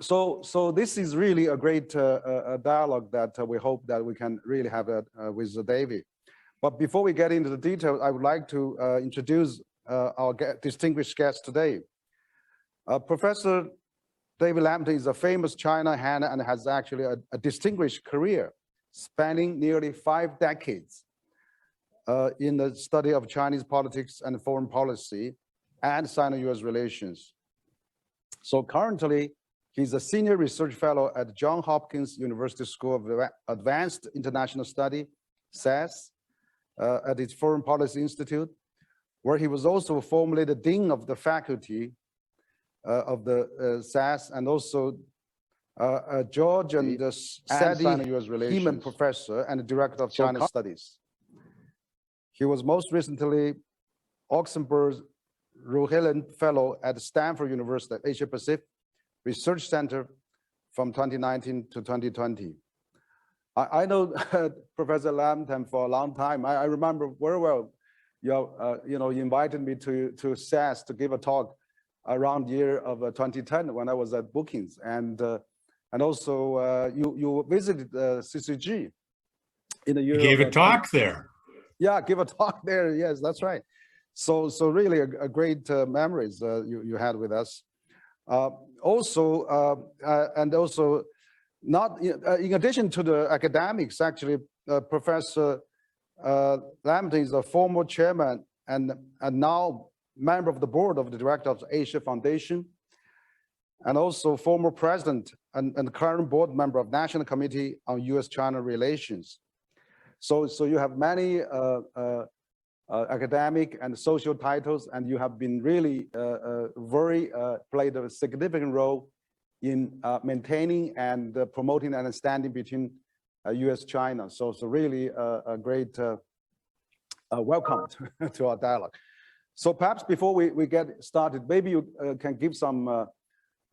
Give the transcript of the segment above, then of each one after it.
So this is really a great dialogue that we hope that we can really have with David. But before we get into the details, I would like to introduce our distinguished guest today. Professor David Lampton is a famous China hand and has actually a distinguished career spanning nearly 5 decades in the study of Chinese politics and foreign policy and Sino-US relations. So currently, he's a senior research fellow at Johns Hopkins University School of Advanced International Study, SAIS, at its Foreign Policy Institute, where he was also formerly the dean of the faculty of the SAIS, and also George and Sino-US relations Heman professor and director of China Studies. He was most recently Oxenberg Ruhelen Fellow at Stanford University Asia Pacific Research Center from 2019 to 2020. I know Professor Lampton for a long time. I remember very well. You invited me to SAIS to give a talk around the year of 2010 when I was at Bookings, and also you visited CCG in the year. You gave a talk there. Yeah, give a talk there. Yes, that's right. So really a great memories you had with us. Not in addition to the academics, actually, Professor Lampton is a former chairman and now member of the board of the director of the Asia Foundation, and also former president and current board member of National Committee on U.S.-China Relations. So you have many academic and social titles, and you have been really played a significant role in maintaining and promoting understanding between U.S.-China. So really a great welcome to our dialogue. So perhaps before we get started, maybe you can give some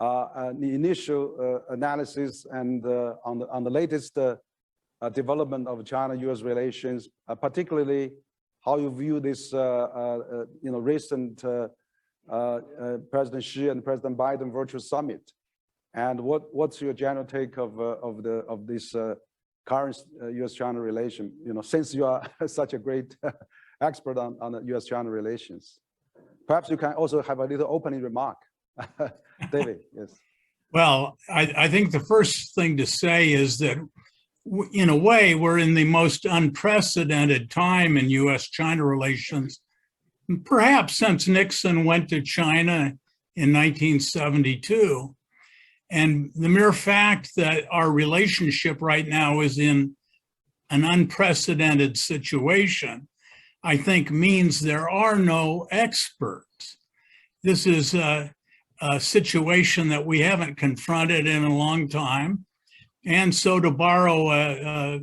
the initial analysis and on the latest development of China-U.S. relations, particularly how you view this recent President Xi and President Biden virtual summit, and what's your general take of this current U.S.-China relation? Since you are such a great expert on the U.S.-China relations, perhaps you can also have a little opening remark. David, yes. Well, I think the first thing to say is that, in a way, we're in the most unprecedented time in U.S.-China relations, perhaps since Nixon went to China in 1972. And the mere fact that our relationship right now is in an unprecedented situation, I think means there are no experts. This is a situation that we haven't confronted in a long time. And so, to borrow a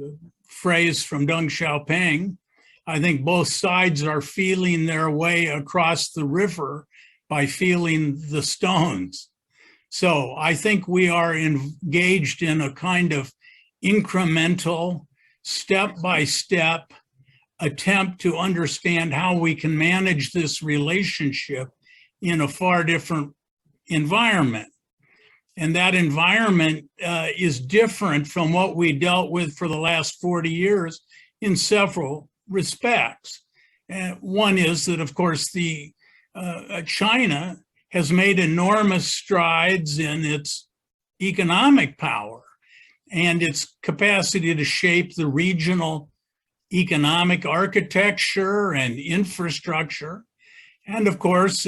phrase from Deng Xiaoping, I think both sides are feeling their way across the river by feeling the stones. So I think we are engaged in a kind of incremental, step-by-step attempt to understand how we can manage this relationship in a far different environment. And that environment is different from what we dealt with for the last 40 years in several respects. One is that, of course, China has made enormous strides in its economic power and its capacity to shape the regional economic architecture and infrastructure. And of course,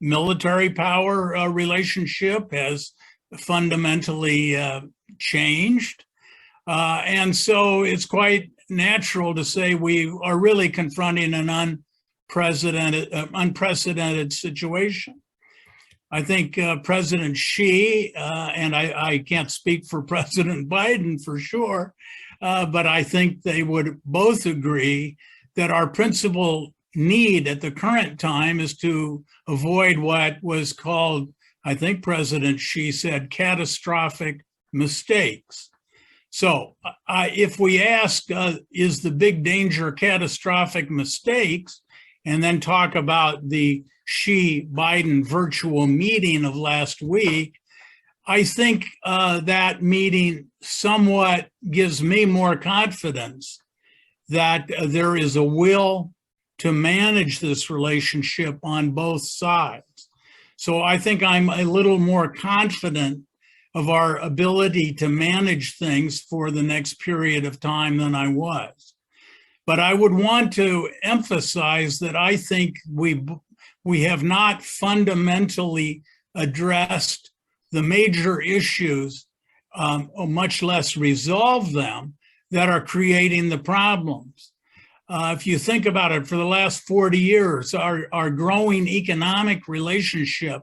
military power relationship has fundamentally changed. And so it's quite natural to say we are really confronting an unprecedented situation. I think President Xi, and I can't speak for President Biden for sure, but I think they would both agree that our principal need at the current time is to avoid what was called, I think President Xi said, catastrophic mistakes. So if we ask, is the big danger catastrophic mistakes, and then talk about the Xi-Biden virtual meeting of last week, I think that meeting somewhat gives me more confidence that there is a will to manage this relationship on both sides. So I think I'm a little more confident of our ability to manage things for the next period of time than I was. But I would want to emphasize that I think we have not fundamentally addressed the major issues, or much less resolved them, that are creating the problems. If you think about it, for the last 40 years, our growing economic relationship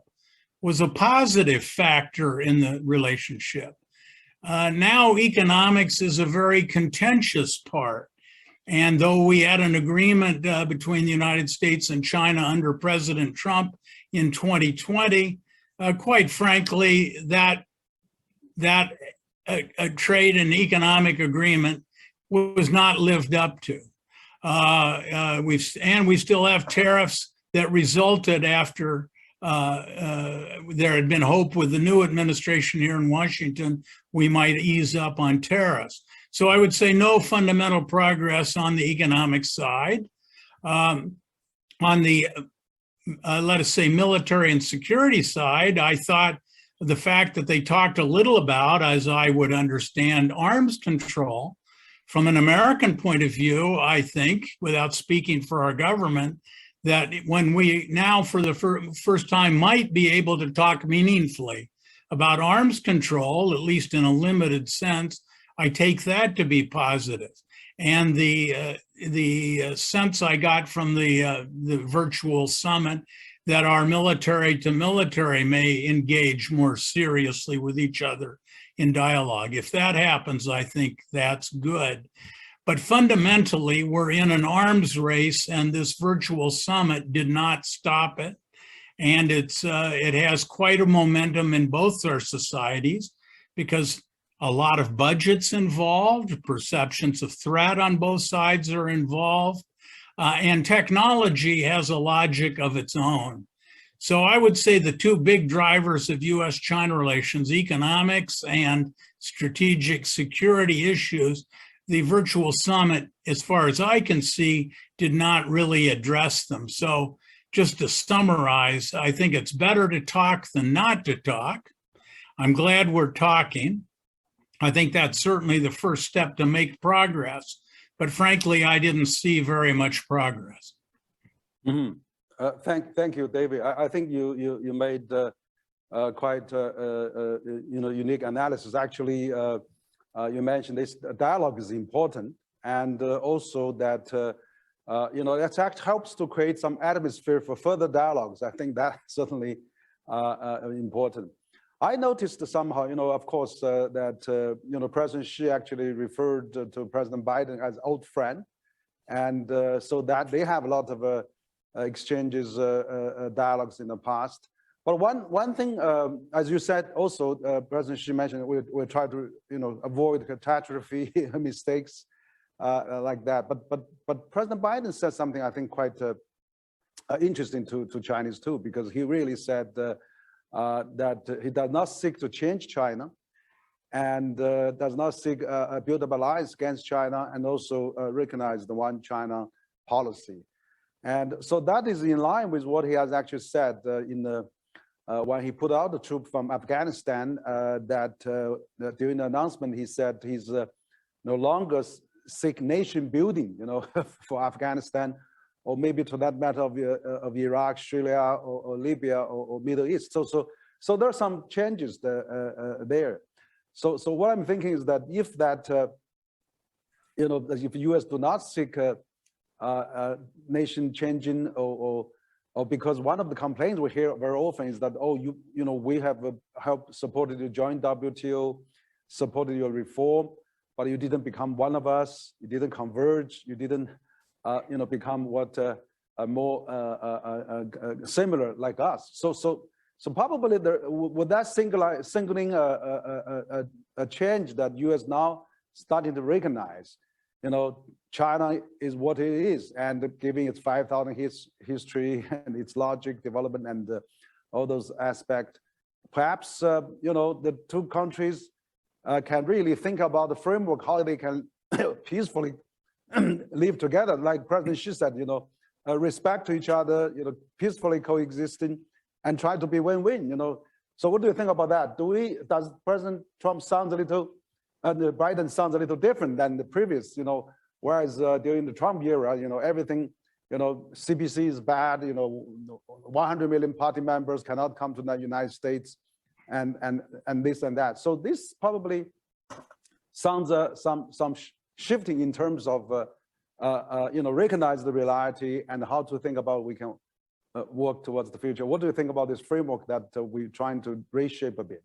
was a positive factor in the relationship. Now economics is a very contentious part. And though we had an agreement between the United States and China under President Trump in 2020, quite frankly, that a trade and economic agreement was not lived up to. We still have tariffs that resulted after there had been hope with the new administration here in Washington, we might ease up on tariffs. So I would say no fundamental progress on the economic side. On the, let us say, military and security side, I thought the fact that they talked a little about, as I would understand, arms control, from an American point of view, I think, without speaking for our government, that when we now for the first time might be able to talk meaningfully about arms control, at least in a limited sense, I take that to be positive. And the sense I got from the virtual summit that our military to military may engage more seriously with each other in dialogue. If that happens, I think that's good. But fundamentally, we're in an arms race, and this virtual summit did not stop it. And it has quite a momentum in both our societies, because a lot of budgets involved, perceptions of threat on both sides are involved, and technology has a logic of its own. So I would say the two big drivers of US-China relations, economics and strategic security issues, the virtual summit, as far as I can see, did not really address them. So just to summarize, I think it's better to talk than not to talk. I'm glad we're talking. I think that's certainly the first step to make progress. But frankly, I didn't see very much progress. Mm-hmm. Thank you, David. I think you made quite unique analysis. Actually, you mentioned this dialogue is important, and also that that actually helps to create some atmosphere for further dialogues. I think that's certainly important. I noticed somehow, of course, that President Xi actually referred to President Biden as old friend, and so that they have a lot of exchanges, dialogues in the past. But one thing, as you said, also President Xi mentioned, we try to avoid catastrophe mistakes like that. But President Biden said something I think quite interesting to Chinese too, because he really said that he does not seek to change China, and does not seek a build-up alliance against China, and also recognize the one China policy. And so that is in line with what he has actually said when he put out the troops from Afghanistan, that during the announcement, he said he's no longer seek nation building, for Afghanistan, or maybe to that matter of Iraq, Syria, or Libya, or Middle East. So there are some changes there. So what I'm thinking is that if that, if the U.S. do not seek nation changing, or because one of the complaints we hear very often is that, oh, we have helped supported you join WTO, supported your reform, but you didn't become one of us, you didn't converge, you didn't become what more similar like us. So probably with that singling a change that U.S. now starting to recognize, China is what it is, and giving its 5,000 history and its logic development and all those aspects, perhaps, the two countries can really think about the framework, how they can peacefully live together. Like President Xi said, respect to each other, peacefully coexisting and try to be win-win, So what do you think about that? Does President Trump sound a little, Biden sounds a little different than the previous, whereas during the Trump era, everything, CBC is bad, 100 million party members cannot come to the United States and this and that. So this probably sounds some shifting in terms of, recognize the reality and how to think about we can work towards the future. What do you think about this framework that we're trying to reshape a bit?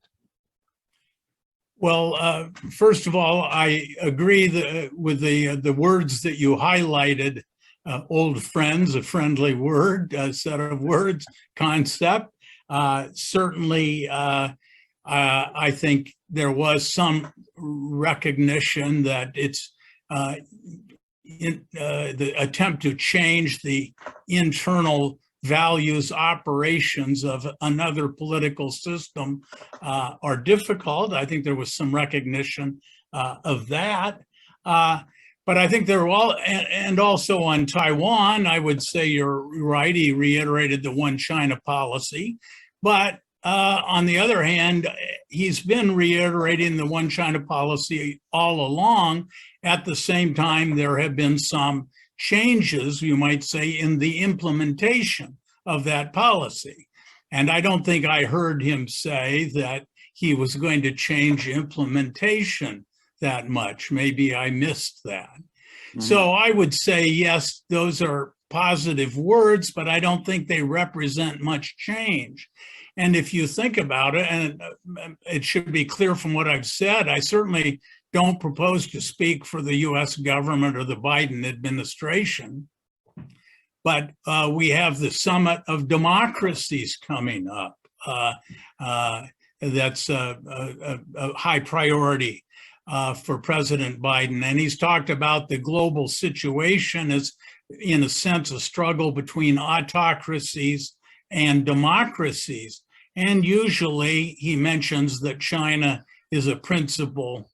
Well, first of all, I agree with the words that you highlighted. Old friends, a friendly word, a set of words, concept. Certainly, I think there was some recognition that it's the attempt to change the internal values operations of another political system are difficult. I think there was some recognition of that. But I think they're all, and also on Taiwan, I would say you're right, he reiterated the one China policy. But on the other hand, he's been reiterating the one China policy all along. At the same time, there have been some changes, you might say, in the implementation of that policy. And I don't think I heard him say that he was going to change implementation that much. Maybe I missed that. Mm-hmm. So I would say, yes, those are positive words, but I don't think they represent much change. And if you think about it, and it should be clear from what I've said, I certainly don't propose to speak for the US government or the Biden administration, but we have the Summit of Democracies coming up. That's a high priority for President Biden. And he's talked about the global situation as, in a sense, a struggle between autocracies and democracies. And usually he mentions that China is a principal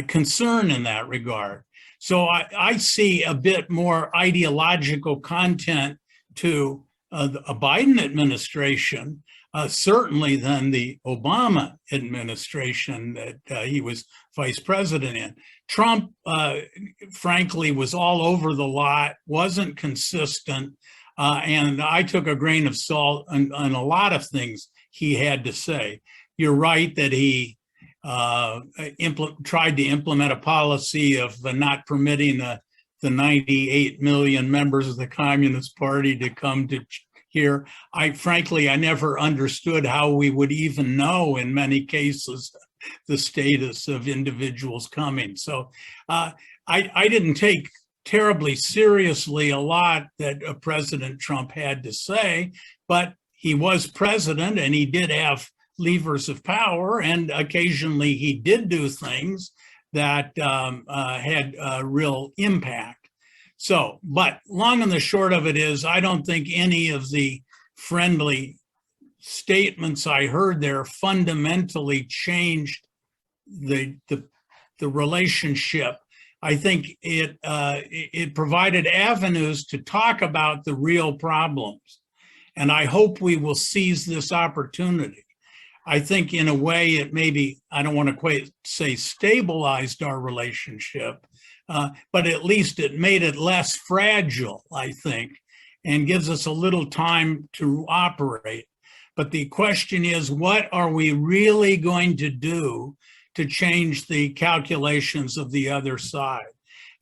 concern in that regard. So I see a bit more ideological content to a Biden administration, certainly than the Obama administration that he was vice president in. Trump, frankly, was all over the lot, wasn't consistent, and I took a grain of salt on a lot of things he had to say. You're right that he tried to implement a policy of not permitting the 98 million members of the Communist Party to come to here. Frankly, I never understood how we would even know in many cases the status of individuals coming. So I didn't take terribly seriously a lot that President Trump had to say, but he was president and he did have levers of power, and occasionally he did do things that had a real impact. So, but long and the short of it is, I don't think any of the friendly statements I heard there fundamentally changed the relationship. I think it provided avenues to talk about the real problems. And I hope we will seize this opportunity. I think in a way it maybe, I don't want to quite say stabilized our relationship, but at least it made it less fragile, I think, and gives us a little time to operate. But the question is, what are we really going to do to change the calculations of the other side?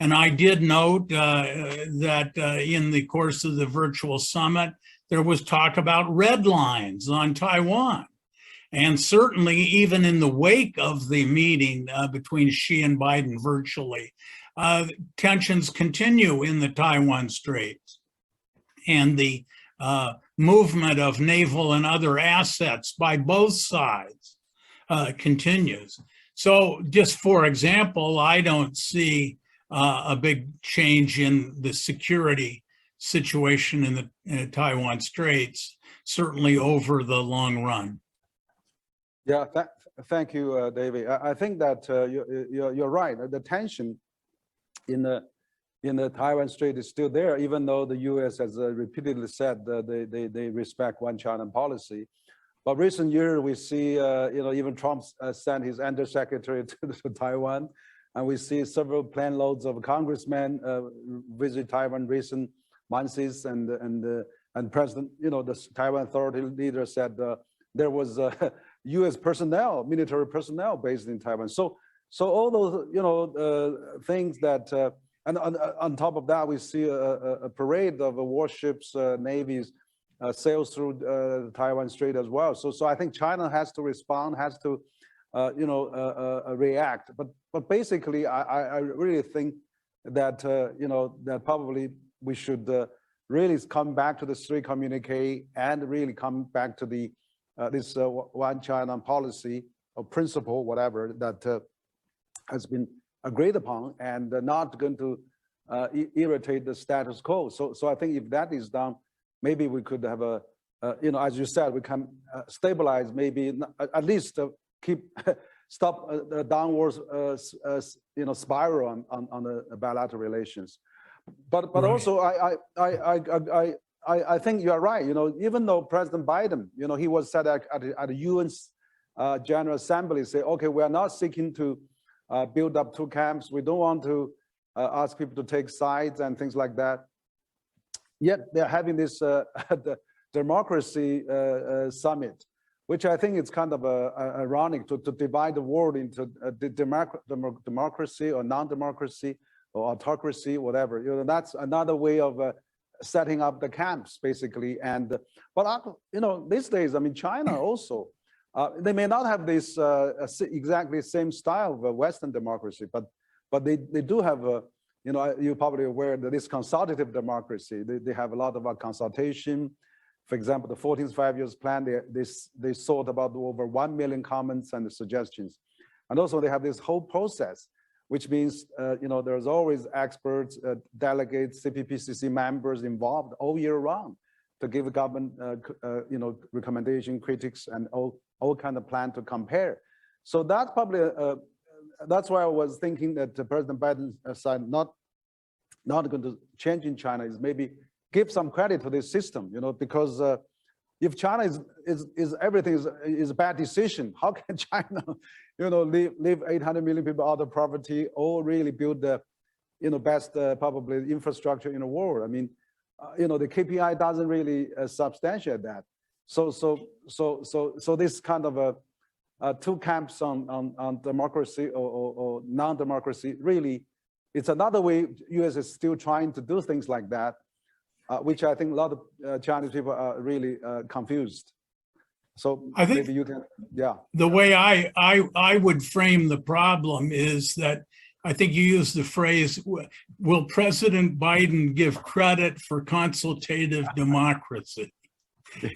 And I did note that in the course of the virtual summit, there was talk about red lines on Taiwan. And certainly, even in the wake of the meeting between Xi and Biden virtually, tensions continue in the Taiwan Straits. And the movement of naval and other assets by both sides continues. So just for example, I don't see a big change in the security situation in the Taiwan Straits, certainly over the long run. Yeah, thank you, David. I think that you're right. The tension in the Taiwan Strait is still there, even though the U.S. has repeatedly said they respect one China policy. But recent years, we see, even Trump sent his undersecretary to Taiwan, and we see several plane loads of congressmen visit Taiwan recent months, and President, the Taiwan authority leader said there was U.S. personnel, military personnel based in Taiwan. So all those, things that, and on top of that, we see a parade of warships, navies, sails through the Taiwan Strait as well. So I think China has to respond, has to, react. But basically, I really think that, that probably we should really come back to the three communique and really come back to the this one China policy or principle, whatever, that has been agreed upon, and not going to irritate the status quo. So I think if that is done, maybe we could have a, as you said, we can stabilize, maybe at least stop the downwards, spiral on the bilateral relations. But right. Also, I think you are right. Even though President Biden, he was said at the UN's General Assembly, say, okay, we are not seeking to build up two camps. We don't want to ask people to take sides and things like that. Yet they're having this the democracy summit, which I think is kind of ironic to divide the world into democracy or non-democracy or autocracy, whatever. That's another way of setting up the camps, basically. And but these days, I mean, China also, they may not have this exactly same style of Western democracy, but they do have a, you're probably aware that this consultative democracy, they have a lot of consultation. For example, the 14th Five-Year Plan, they sought about over 1 million comments and suggestions. And also they have this whole process, which means, there's always experts, delegates, CPPCC members involved all year round to give the government, recommendation, critics, and all kind of plan to compare. So that's probably, that's why I was thinking that President Biden side not going to change in China is maybe give some credit to this system, because if China is everything is a bad decision, how can China, leave 800 million people out of poverty or really build the, best probably infrastructure in the world? I mean, the KPI doesn't really substantiate that. So this kind of two camps on democracy or non-democracy, really, it's another way U.S. is still trying to do things like that, which I think a lot of Chinese people are really confused. So I think maybe you can, yeah. The way I would frame the problem is that I think you used the phrase, will President Biden give credit for consultative democracy?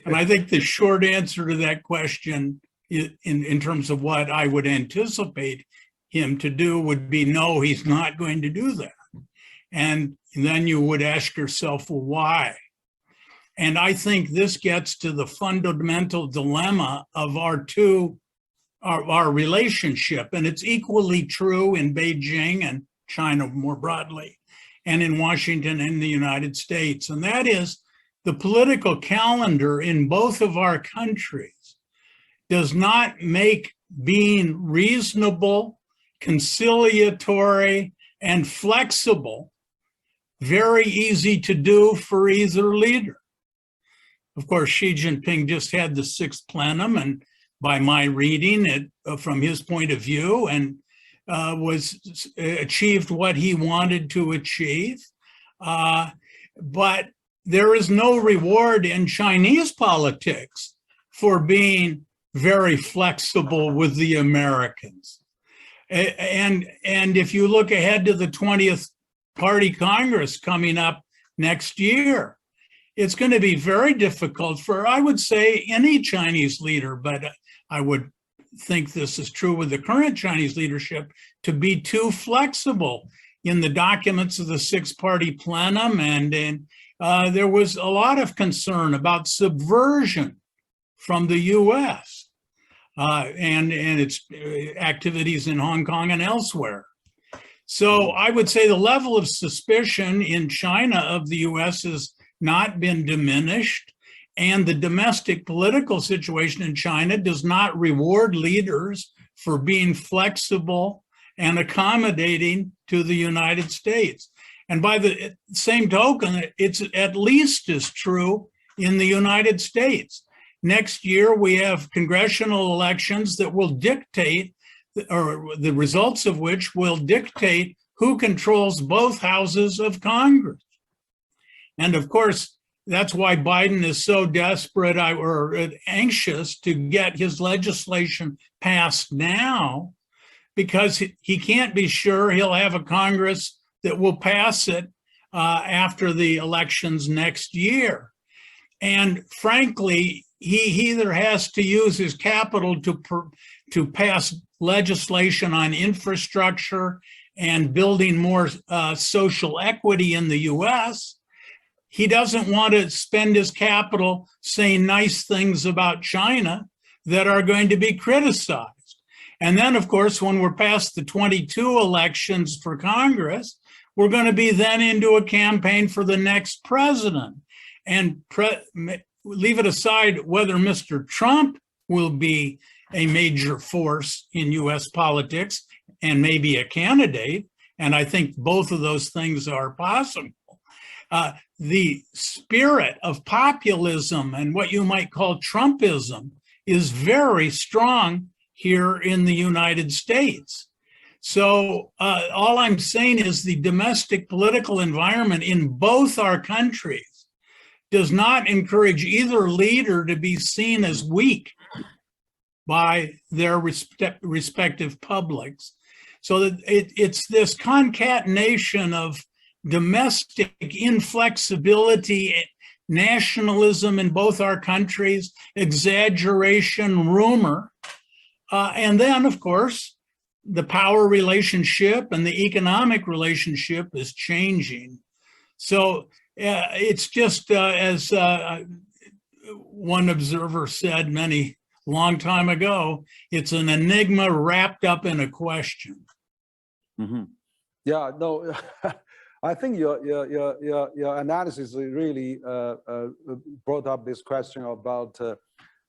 And I think the short answer to that question in terms of what I would anticipate him to do would be no, he's not going to do that. And then you would ask yourself, well, why? And I think this gets to the fundamental dilemma of our relationship. And it's equally true in Beijing and China more broadly, and in Washington and the United States. And that is the political calendar in both of our countries does not make being reasonable, conciliatory, and flexible very easy to do for either leader. Of course, Xi Jinping just had the 6th plenum, and by my reading it from his point of view, and was achieved what he wanted to achieve. But there is no reward in Chinese politics for being very flexible with the Americans. And if you look ahead to the 20th Party Congress coming up next year, it's going to be very difficult for, I would say, any Chinese leader, but I would think this is true with the current Chinese leadership, to be too flexible in the documents of the 6-party plenum. And there was a lot of concern about subversion from the US. and its activities in Hong Kong and elsewhere. So I would say the level of suspicion in China of the US has not been diminished, and the domestic political situation in China does not reward leaders for being flexible and accommodating to the United States. And by the same token, it's at least as true in the United States. Next year, we have congressional elections that will dictate, or the results of which will dictate who controls both houses of Congress. And of course, that's why Biden is so desperate or anxious to get his legislation passed now, because he can't be sure he'll have a Congress that will pass it after the elections next year. And frankly, he either has to use his capital to pass legislation on infrastructure and building more social equity in the US. He doesn't want to spend his capital saying nice things about China that are going to be criticized. And then, of course, when we're past the 22 elections for Congress, we're going to be then into a campaign for the next president. And leave it aside whether Mr. Trump will be a major force in US politics and maybe a candidate, and I think both of those things are possible. The spirit of populism and what you might call Trumpism is very strong here in the United States. So all I'm saying is the domestic political environment in both our countries does not encourage either leader to be seen as weak by their respective publics. So that it's this concatenation of domestic inflexibility, nationalism in both our countries, exaggeration, rumor, and then, of course, the power relationship and the economic relationship is changing. So it's just as one observer said long time ago, it's an enigma wrapped up in a question. Mm-hmm. Yeah, no, I think your analysis really brought up this question about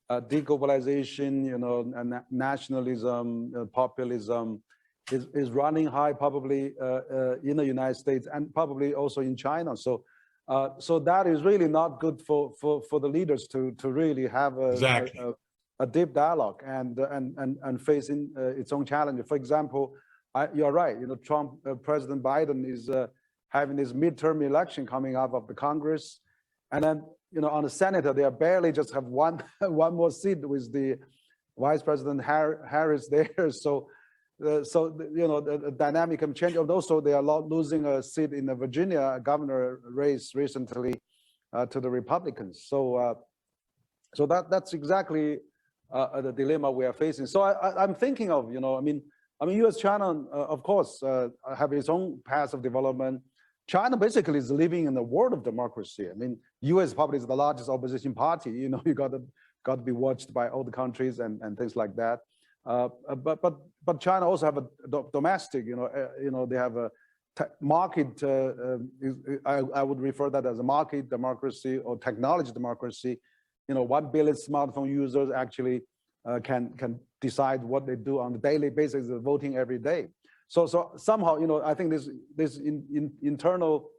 deglobalization, and nationalism, populism is running high probably in the United States and probably also in China. So that is really not good for the leaders to really have a deep dialogue and facing its own challenge. For example, you're right. Trump, President Biden is having this midterm election coming up of the Congress, and then on the Senate they are barely just have one more seat with the Vice President Harris there. So the dynamic can change. Also, they are losing a seat in the Virginia governor race recently to the Republicans. So that's exactly the dilemma we are facing. So I'm thinking of, U.S.-China, of course, have its own path of development. China basically is living in the world of democracy. U.S. probably is the largest opposition party. You got to be watched by all the countries and things like that. But China also have a domestic. They have a market. I would refer that as a market democracy or technology democracy. 1 billion smartphone users actually can decide what they do on a daily basis, voting every day. So somehow, I think this internal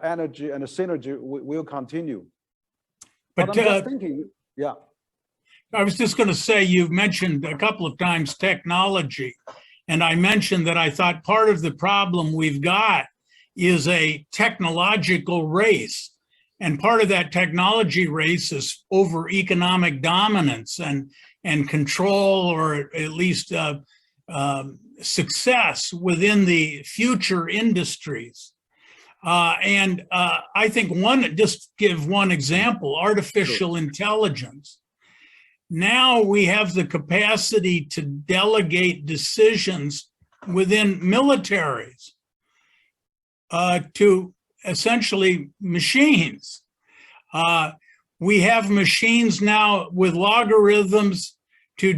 energy and synergy will continue. But I'm just thinking, yeah. I was just going to say, you've mentioned a couple of times technology, and I mentioned that I thought part of the problem we've got is a technological race. And part of that technology race is over economic dominance and control, or at least success within the future industries. And I think just give one example, artificial intelligence. Now we have the capacity to delegate decisions within militaries to essentially machines. We have machines now with logarithms to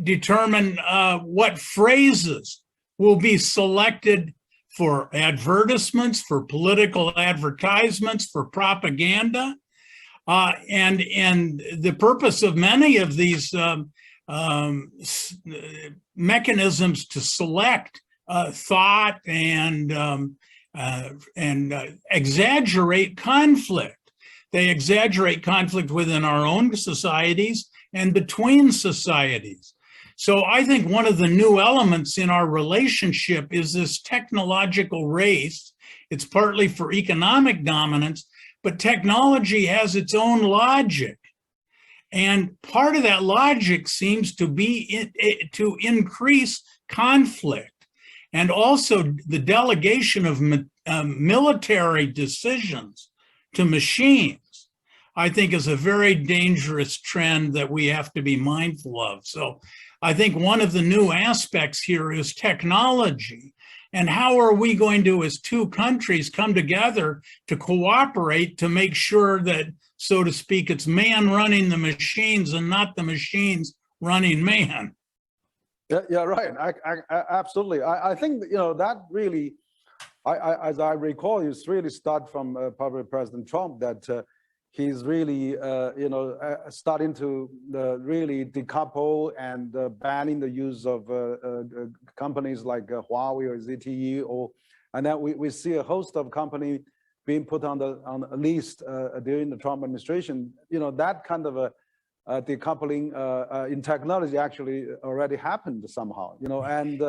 determine what phrases will be selected for advertisements, for political advertisements, for propaganda. And the purpose of many of these mechanisms to select thought and exaggerate conflict. They exaggerate conflict within our own societies and between societies. So I think one of the new elements in our relationship is this technological race. It's partly for economic dominance, but technology has its own logic. And part of that logic seems to be to increase conflict. And also the delegation of military decisions to machines, I think, is a very dangerous trend that we have to be mindful of. So I think one of the new aspects here is technology. And how are we going to, as two countries, come together to cooperate to make sure that, so to speak, it's man running the machines and not the machines running man? Yeah, right. Absolutely. I think, that really, as I recall, it's really start from probably President Trump that he's really, starting to really decouple and banning the use of companies like Huawei or ZTE, and then we see a host of companies being put on the list during the Trump administration. That kind of a decoupling in technology actually already happened somehow. And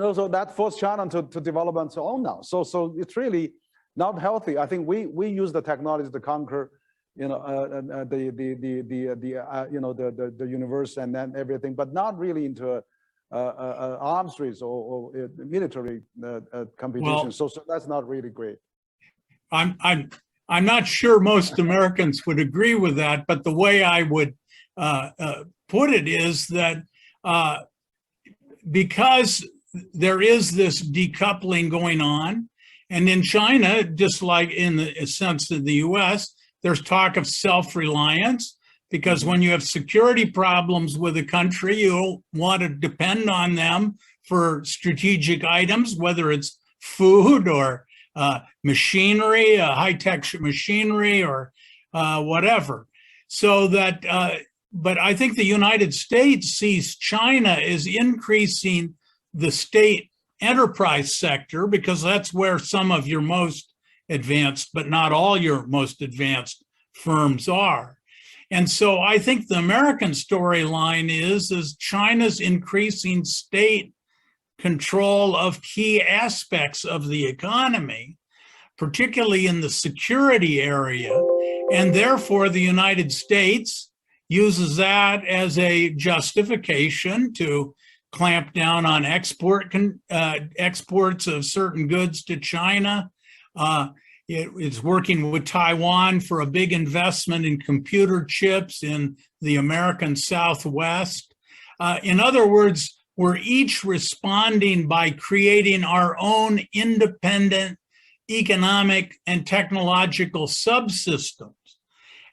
also that forced China to develop on its own now. So it's really not healthy. I think we use the technology to conquer, the universe and then everything, but not really into a arms race or military competition. Well, so that's not really great. I'm not sure most Americans would agree with that, but the way I would put it is that because there is this decoupling going on, and in China, just like in the sense of the US, there's talk of self-reliance, because when you have security problems with a country, you'll want to depend on them for strategic items, whether it's food or machinery, high-tech machinery, or whatever. So that, but I think the United States sees China as increasing the state enterprise sector, because that's where some of your most advanced, but not all your most advanced firms are. And so I think the American storyline is China's increasing state control of key aspects of the economy, particularly in the security area. And therefore, the United States uses that as a justification to clamp down on exports of certain goods to China. It's working with Taiwan for a big investment in computer chips in the American Southwest. In other words, we're each responding by creating our own independent economic and technological subsystems.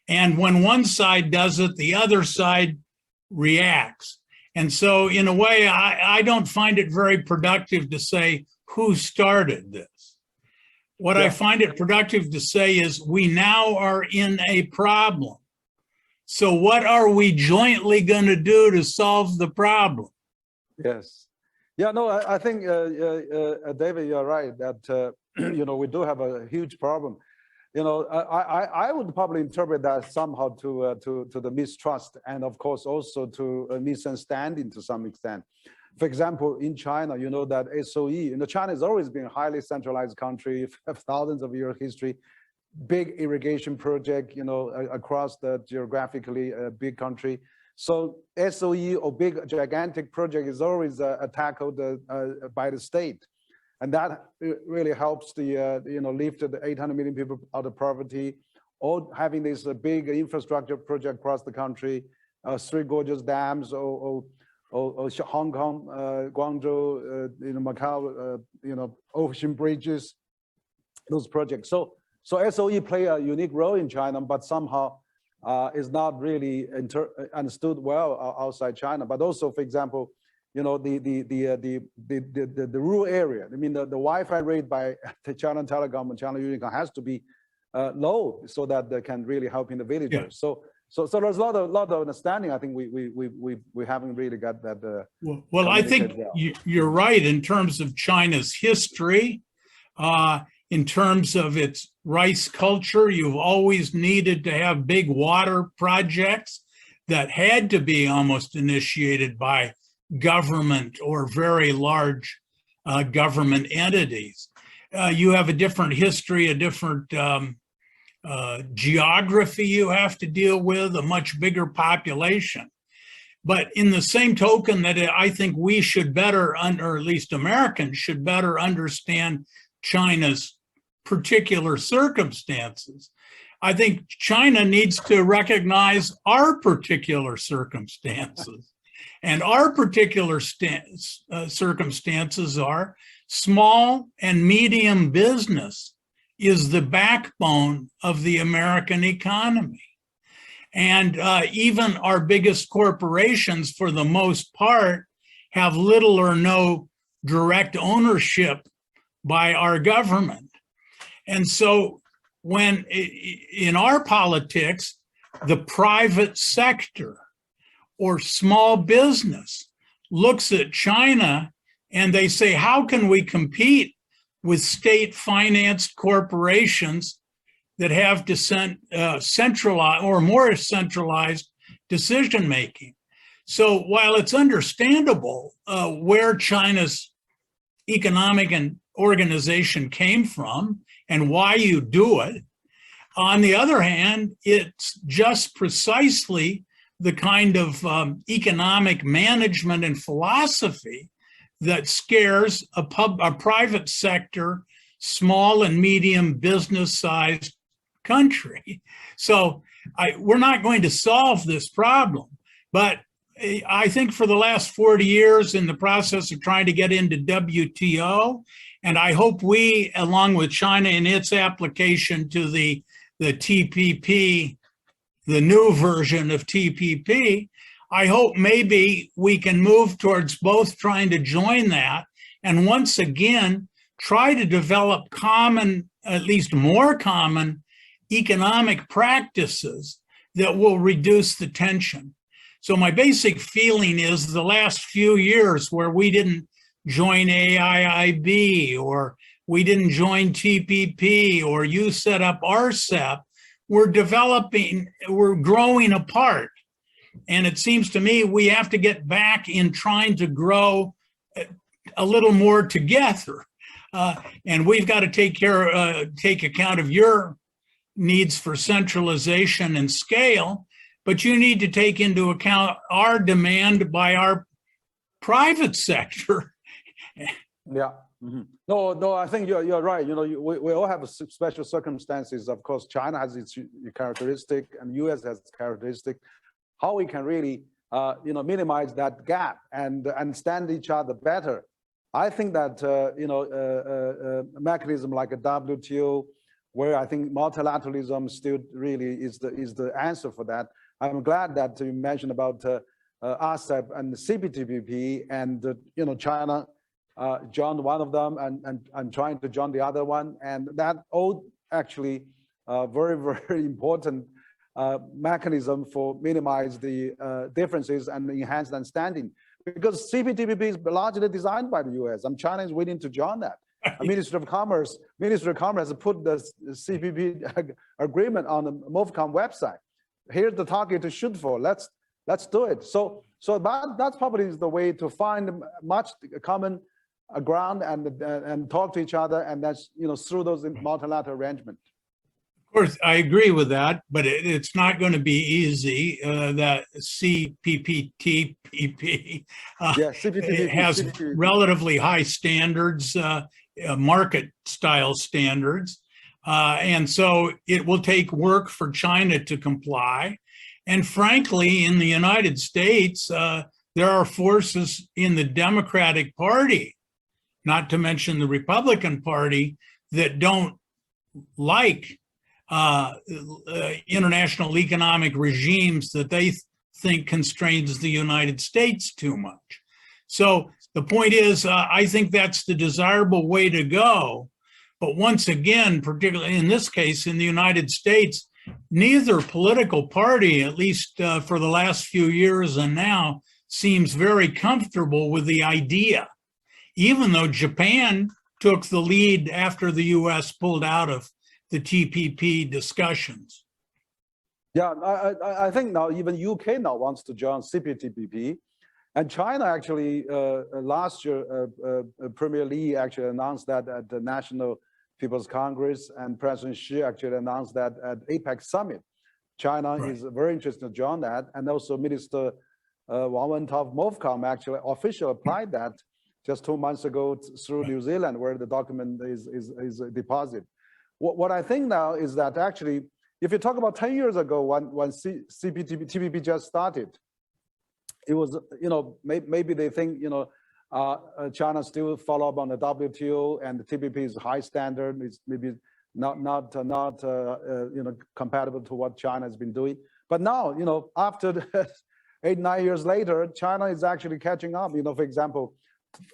And when one side does it, the other side reacts. And so in a way, I don't find it very productive to say who started this. What I find it productive to say is we now are in a problem. So what are we jointly going to do to solve the problem? Yes. Yeah, no, I think, David, you're right that, we do have a huge problem. I would probably interpret that somehow to the mistrust, and of course also to a misunderstanding to some extent. For example, in China, that SOE, China has always been a highly centralized country, thousands of year history, big irrigation project, across the geographically big country. So SOE or big gigantic project is always tackled by the state. And that really helps the, lift the 800 million people out of poverty, or having this big infrastructure project across the country, Three Gorges dams, or Hong Kong, Guangzhou, Macau, ocean bridges, those projects. So SOE play a unique role in China, but somehow is not really understood well outside China. But also, for example, you know, the rural area. I mean, the Wi-Fi rate by the China Telecom and China Unicom has to be low so that they can really help in the villagers. Yeah. So there's a lot of understanding. I think we haven't really got that. Well, I think you're right in terms of China's history, in terms of its rice culture. You've always needed to have big water projects that had to be almost initiated by government or very large government entities. You have a different history, a different geography you have to deal with, a much bigger population. But in the same token that I think we should better, or at least Americans should better understand China's particular circumstances, I think China needs to recognize our particular circumstances. And our particular circumstances are small and medium business is the backbone of the American economy. And even our biggest corporations, for the most part, have little or no direct ownership by our government. And so when in our politics, the private sector or small business looks at China and they say, how can we compete with state-financed corporations that have centralized or more centralized decision-making? So while it's understandable where China's economic and organization came from and why you do it, on the other hand, it's just precisely the kind of economic management and philosophy that scares a private sector, small and medium business-sized country. So we're not going to solve this problem. But I think for the last 40 years in the process of trying to get into WTO, and I hope we, along with China in its application to the TPP, the new version of TPP, I hope maybe we can move towards both trying to join that and once again try to develop common, at least more common, economic practices that will reduce the tension. So my basic feeling is the last few years where we didn't join AIIB or we didn't join TPP or you set up RCEP, we're growing apart. And it seems to me we have to get back in trying to grow a little more together. And we've got to take account of your needs for centralization and scale, but you need to take into account our demand by our private sector. Yeah. Mm-hmm. No, I think you're right. You know, we all have special circumstances. Of course, China has its characteristic, and U.S. has its characteristic. How we can really, minimize that gap and understand each other better. I think that a mechanism like a WTO, where I think multilateralism still really is the answer for that. I'm glad that you mentioned about RCEP and the CPTPP, and China joined one of them and trying to join the other one, and that all actually very, very important mechanism for minimize the differences and enhance understanding, because CPTPP is largely designed by the U.S. and China is willing to join that. Ministry of Commerce has put the CPP agreement on the MOFCOM website. Here's the target to shoot for. Let's do it. So that's probably is the way to find much common ground and talk to each other, and that's through those multilateral arrangements. Of course, I agree with that, but it's not going to be easy. That CPTPP has relatively high standards, market style standards. And so it will take work for China to comply. And frankly, in the United States, there are forces in the Democratic Party, not to mention the Republican Party, that don't like international economic regimes that they think constrains the United States too much. So the point is, I think that's the desirable way to go. But once again, particularly in this case, in the United States, neither political party, at least for the last few years and now, seems very comfortable with the idea, even though Japan took the lead after the US pulled out of the TPP discussions. Yeah, I think now even UK now wants to join CPTPP. And China actually, last year, Premier Li actually announced that at the National People's Congress, and President Xi actually announced that at APEC Summit. China is very interested to join that. And also Minister Wang Wentao of MOFCOM actually officially applied that just 2 months ago through New Zealand, where the document is deposited. What I think now is that actually, if you talk about 10 years ago, when CPTPP just started, it was, maybe they think, China still follow up on the WTO, and the TPP is high standard. It's maybe not compatible to what China has been doing. But now, after 8-9 years later, China is actually catching up. For example,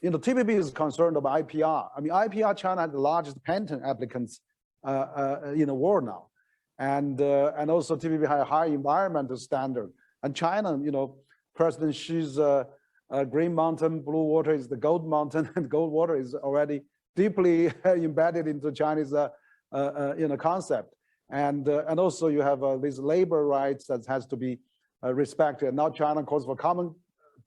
TPP is concerned about IPR. I mean, IPR, China has the largest patent applicants in the world now, and also TPP has a high environmental standard. And China, President Xi's Green Mountain, Blue Water is the Gold Mountain, and Gold Water is already deeply embedded into Chinese concept. And also you have these labor rights that has to be respected. Now China calls for common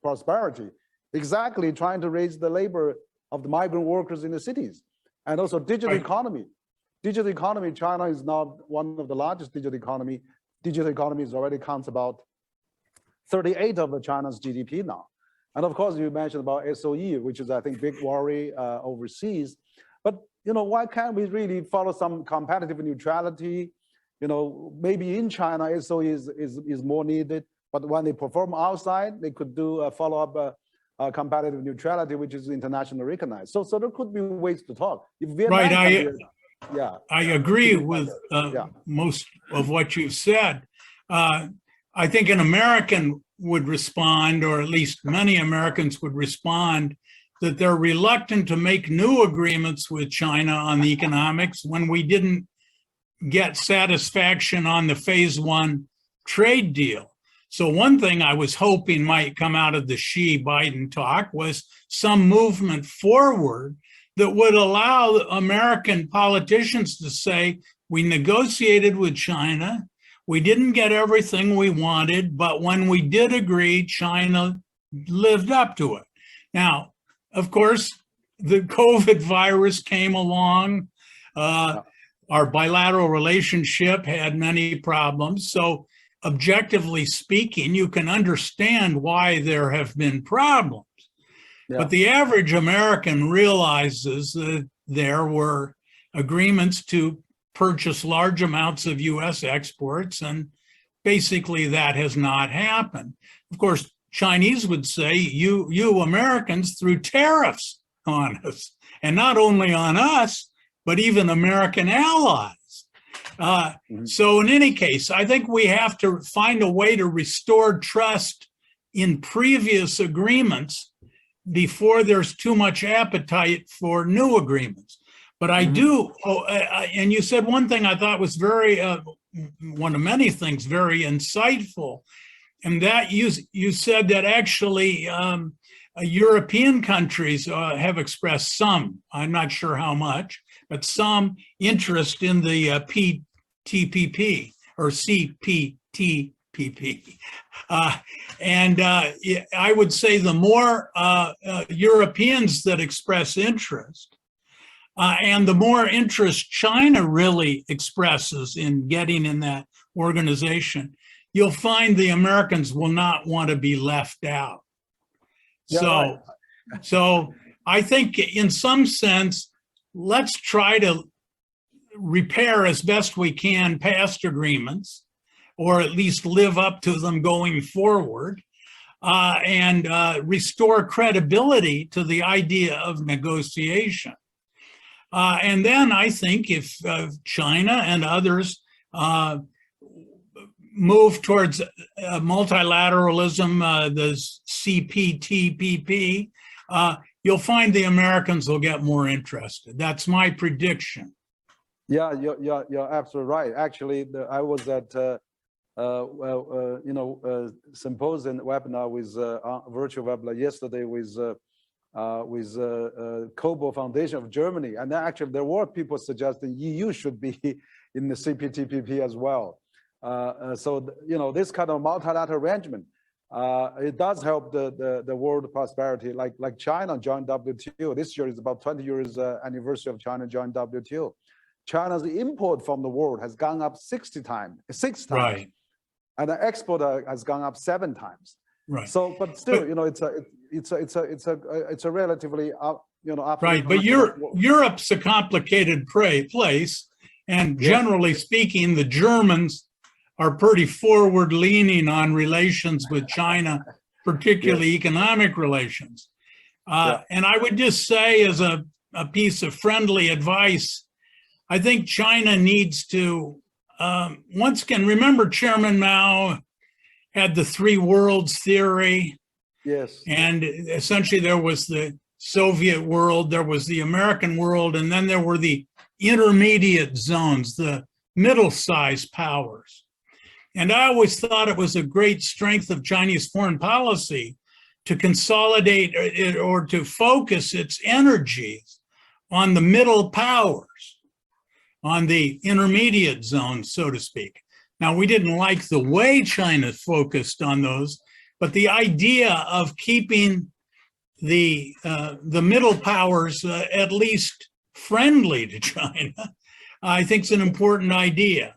prosperity, exactly trying to raise the labor of the migrant workers in the cities. And also digital economy. Digital economy, China is now one of the largest digital economy. Digital economy already counts about 38 of China's GDP now. And of course, you mentioned about SOE, which is, I think, big worry overseas. But, why can't we really follow some competitive neutrality? Maybe in China, SOE is more needed, but when they perform outside, they could do a follow-up competitive neutrality, which is internationally recognized. So there could be ways to talk. If Vietnam I agree with most of what you've said. I think an American would respond, or at least many Americans would respond, that they're reluctant to make new agreements with China on the economics when we didn't get satisfaction on the phase 1 trade deal. So one thing I was hoping might come out of the Xi-Biden talk was some movement forward that would allow American politicians to say, we negotiated with China, we didn't get everything we wanted, but when we did agree, China lived up to it. Now, of course, the COVID virus came along. Our bilateral relationship had many problems. So objectively speaking, you can understand why there have been problems. But the average American realizes that there were agreements to purchase large amounts of US exports, and basically that has not happened. Of course, Chinese would say, you Americans threw tariffs on us, and not only on us, but even American allies. So in any case, I think we have to find a way to restore trust in previous agreements before there's too much appetite for new agreements. But I do, and you said one thing I thought was very, one of many things, very insightful, and that you said that actually European countries have expressed some, I'm not sure how much, but some interest in the PTPP or CPTPP. And I would say the more Europeans that express interest, and the more interest China really expresses in getting in that organization, you'll find the Americans will not want to be left out. So I think in some sense, let's try to repair as best we can past agreements, or at least live up to them going forward, and restore credibility to the idea of negotiation. And then I think if China and others move towards multilateralism, the CPTPP, you'll find the Americans will get more interested. That's my prediction. Yeah, you're absolutely right. Actually, I was at symposium webinar with virtual webinar yesterday with Kobo Foundation of Germany, and actually there were people suggesting EU should be in the CPTPP as well. So this kind of multilateral arrangement, it does help the world prosperity. Like China joined WTO. This year is about 20 years anniversary of China joined WTO. China's import from the world has gone up 6 times, Right. and the export has gone up 7 times. Right. So, but still, it's a relatively right. But Europe's a complicated place, and generally speaking, the Germans are pretty forward-leaning on relations with China, particularly economic relations. And I would just say, as a piece of friendly advice, I think China needs to, once again, remember Chairman Mao had the 3 worlds theory. Yes. And essentially there was the Soviet world, there was the American world, and then there were the intermediate zones, the middle-sized powers. And I always thought it was a great strength of Chinese foreign policy to consolidate or to focus its energies on the middle powers, on the intermediate zones, so to speak. Now, we didn't like the way China focused on those, but the idea of keeping the middle powers at least friendly to China, I think is an important idea.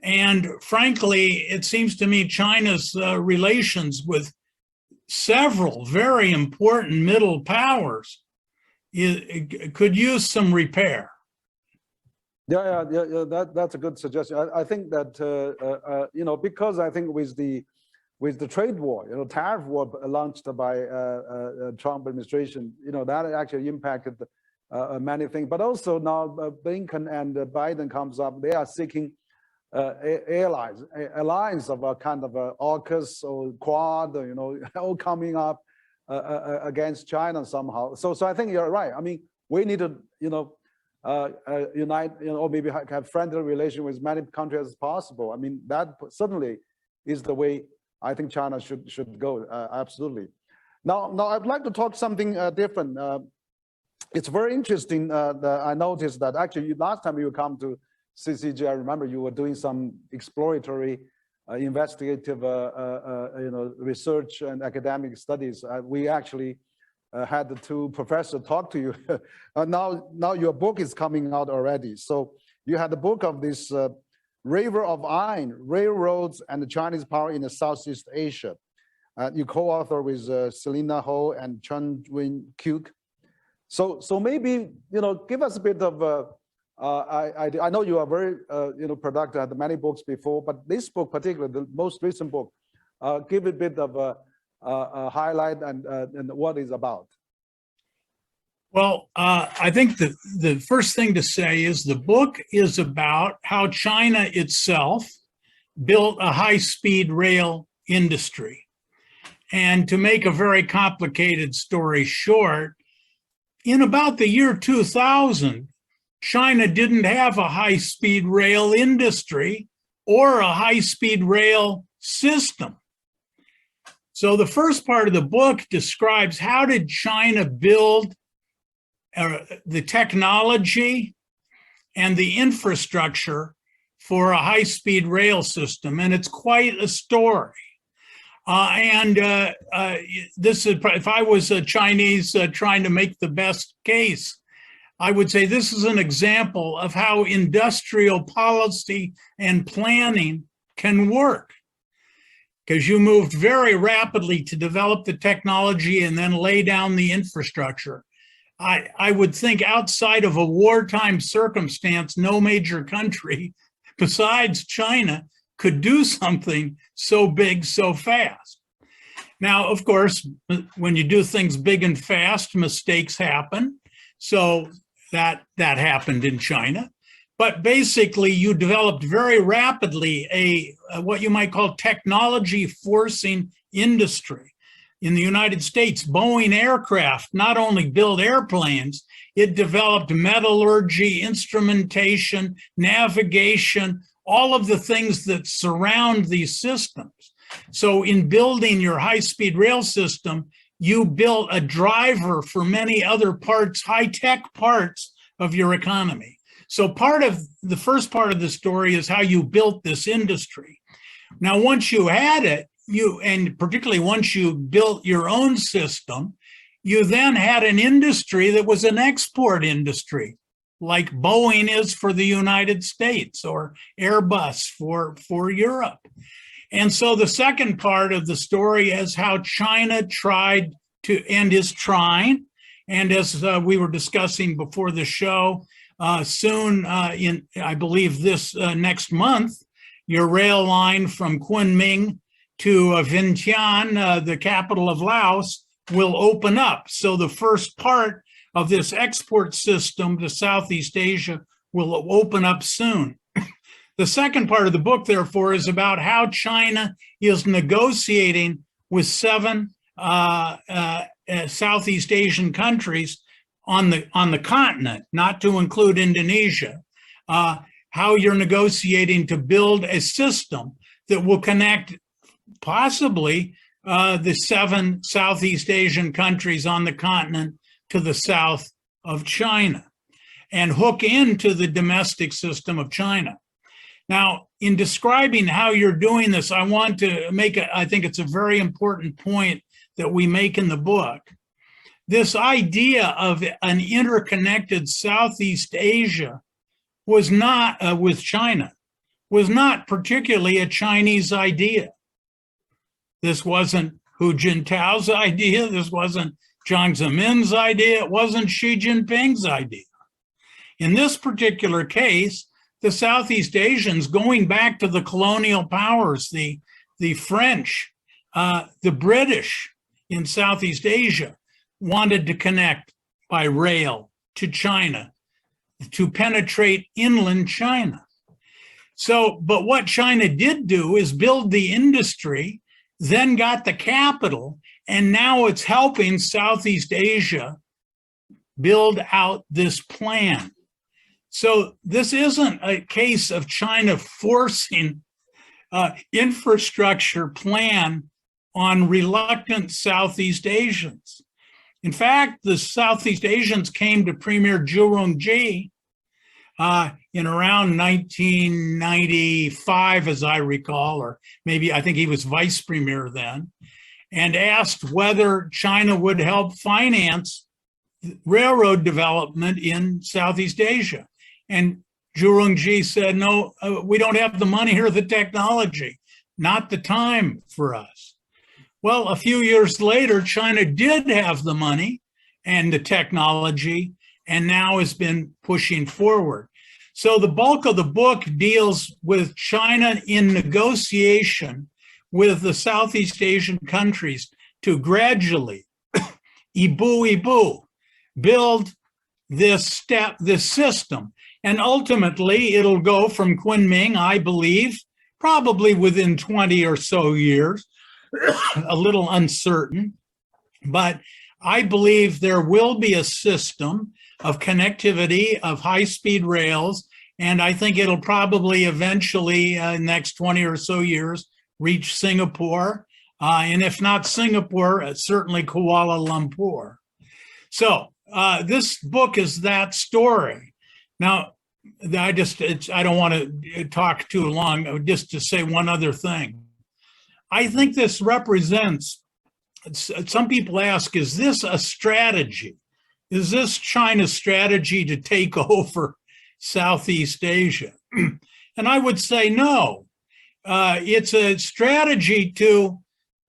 And frankly, it seems to me China's relations with several very important middle powers could use some repair. Yeah, that's a good suggestion. I think that because I think with the trade war, tariff war launched by Trump administration, that actually impacted many things. But also now Blinken and Biden comes up, they are seeking alliance of a kind of AUKUS or Quad, all coming up against China somehow. So I think you're right. I mean, we need to, unite, or maybe have friendly relation with as many countries as possible. I mean, that certainly is the way I think China should go. Absolutely. Now I'd like to talk something different. It's very interesting that I noticed that actually last time you come to CCG, I remember you were doing some exploratory, investigative, research and academic studies. We actually had the 2 professors talk to you. Now your book is coming out already. So you had the book of this River of Iron, Railroads and the Chinese Power in the Southeast Asia. You co-author with Selina Ho and Cheng-Chwee Kuik. So maybe, give us a bit of I know you are very, productive, had many books before, but this book particularly, the most recent book, give a bit of a highlight and what it's about. Well, I think the first thing to say is the book is about how China itself built a high-speed rail industry. And to make a very complicated story short, in about the year 2000, China didn't have a high-speed rail industry or a high-speed rail system. So the first part of the book describes how did China build the technology and the infrastructure for a high-speed rail system, and it's quite a story. This is, if I was a Chinese trying to make the best case, I would say this is an example of how industrial policy and planning can work. Because you moved very rapidly to develop the technology and then lay down the infrastructure. I would think outside of a wartime circumstance, no major country besides China could do something so big so fast. Now, of course, when you do things big and fast, mistakes happen. So that happened in China. But basically, you developed very rapidly a what you might call technology forcing industry. In the United States, Boeing Aircraft not only built airplanes, it developed metallurgy, instrumentation, navigation, all of the things that surround these systems. So in building your high-speed rail system, you built a driver for many other parts, high-tech parts of your economy. So part of the first part of the story is how you built this industry. Now, once you had it, and particularly once you built your own system, you then had an industry that was an export industry, like Boeing is for the United States or Airbus for Europe. And so the second part of the story is how China tried to, and is trying, and as we were discussing before the show, soon in, I believe this next month, your rail line from Kunming to Vientiane, the capital of Laos, will open up. So the first part of this export system to Southeast Asia will open up soon. The second part of the book, therefore, is about how China is negotiating with 7 Southeast Asian countries on the continent, not to include Indonesia, how you're negotiating to build a system that will connect possibly the 7 Southeast Asian countries on the continent to the south of China and hook into the domestic system of China. Now, in describing how you're doing this, I want to make I think it's a very important point that we make in the book. This idea of an interconnected Southeast Asia was not, with China, was not particularly a Chinese idea. This wasn't Hu Jintao's idea. This wasn't Jiang Zemin's idea. It wasn't Xi Jinping's idea. In this particular case, the Southeast Asians, going back to the colonial powers, the French, the British in Southeast Asia, wanted to connect by rail to China, to penetrate inland China. So, but what China did do is build the industry, then got the capital, and now it's helping Southeast Asia build out this plan. So this isn't a case of China forcing infrastructure plan on reluctant Southeast Asians. In fact, the Southeast Asians came to Premier Zhu Rongji in around 1995, as I recall, or maybe I think he was vice premier then, and asked whether China would help finance railroad development in Southeast Asia. And Zhu Rongji said, no, we don't have the money or the technology, not the time for us. Well, a few years later, China did have the money and the technology, and now has been pushing forward. So the bulk of the book deals with China in negotiation with the Southeast Asian countries to gradually, ibu, build this system. And ultimately, it'll go from Kunming, I believe, probably within 20 or so years, a little uncertain, but I believe there will be a system of connectivity of high-speed rails, and I think it'll probably eventually, in the next 20 or so years, reach Singapore, and if not Singapore, certainly Kuala Lumpur. So this book is that story. Now, I don't want to talk too long, just to say one other thing. I think this represents, some people ask, is this a strategy? Is this China's strategy to take over Southeast Asia? And I would say no. It's a strategy to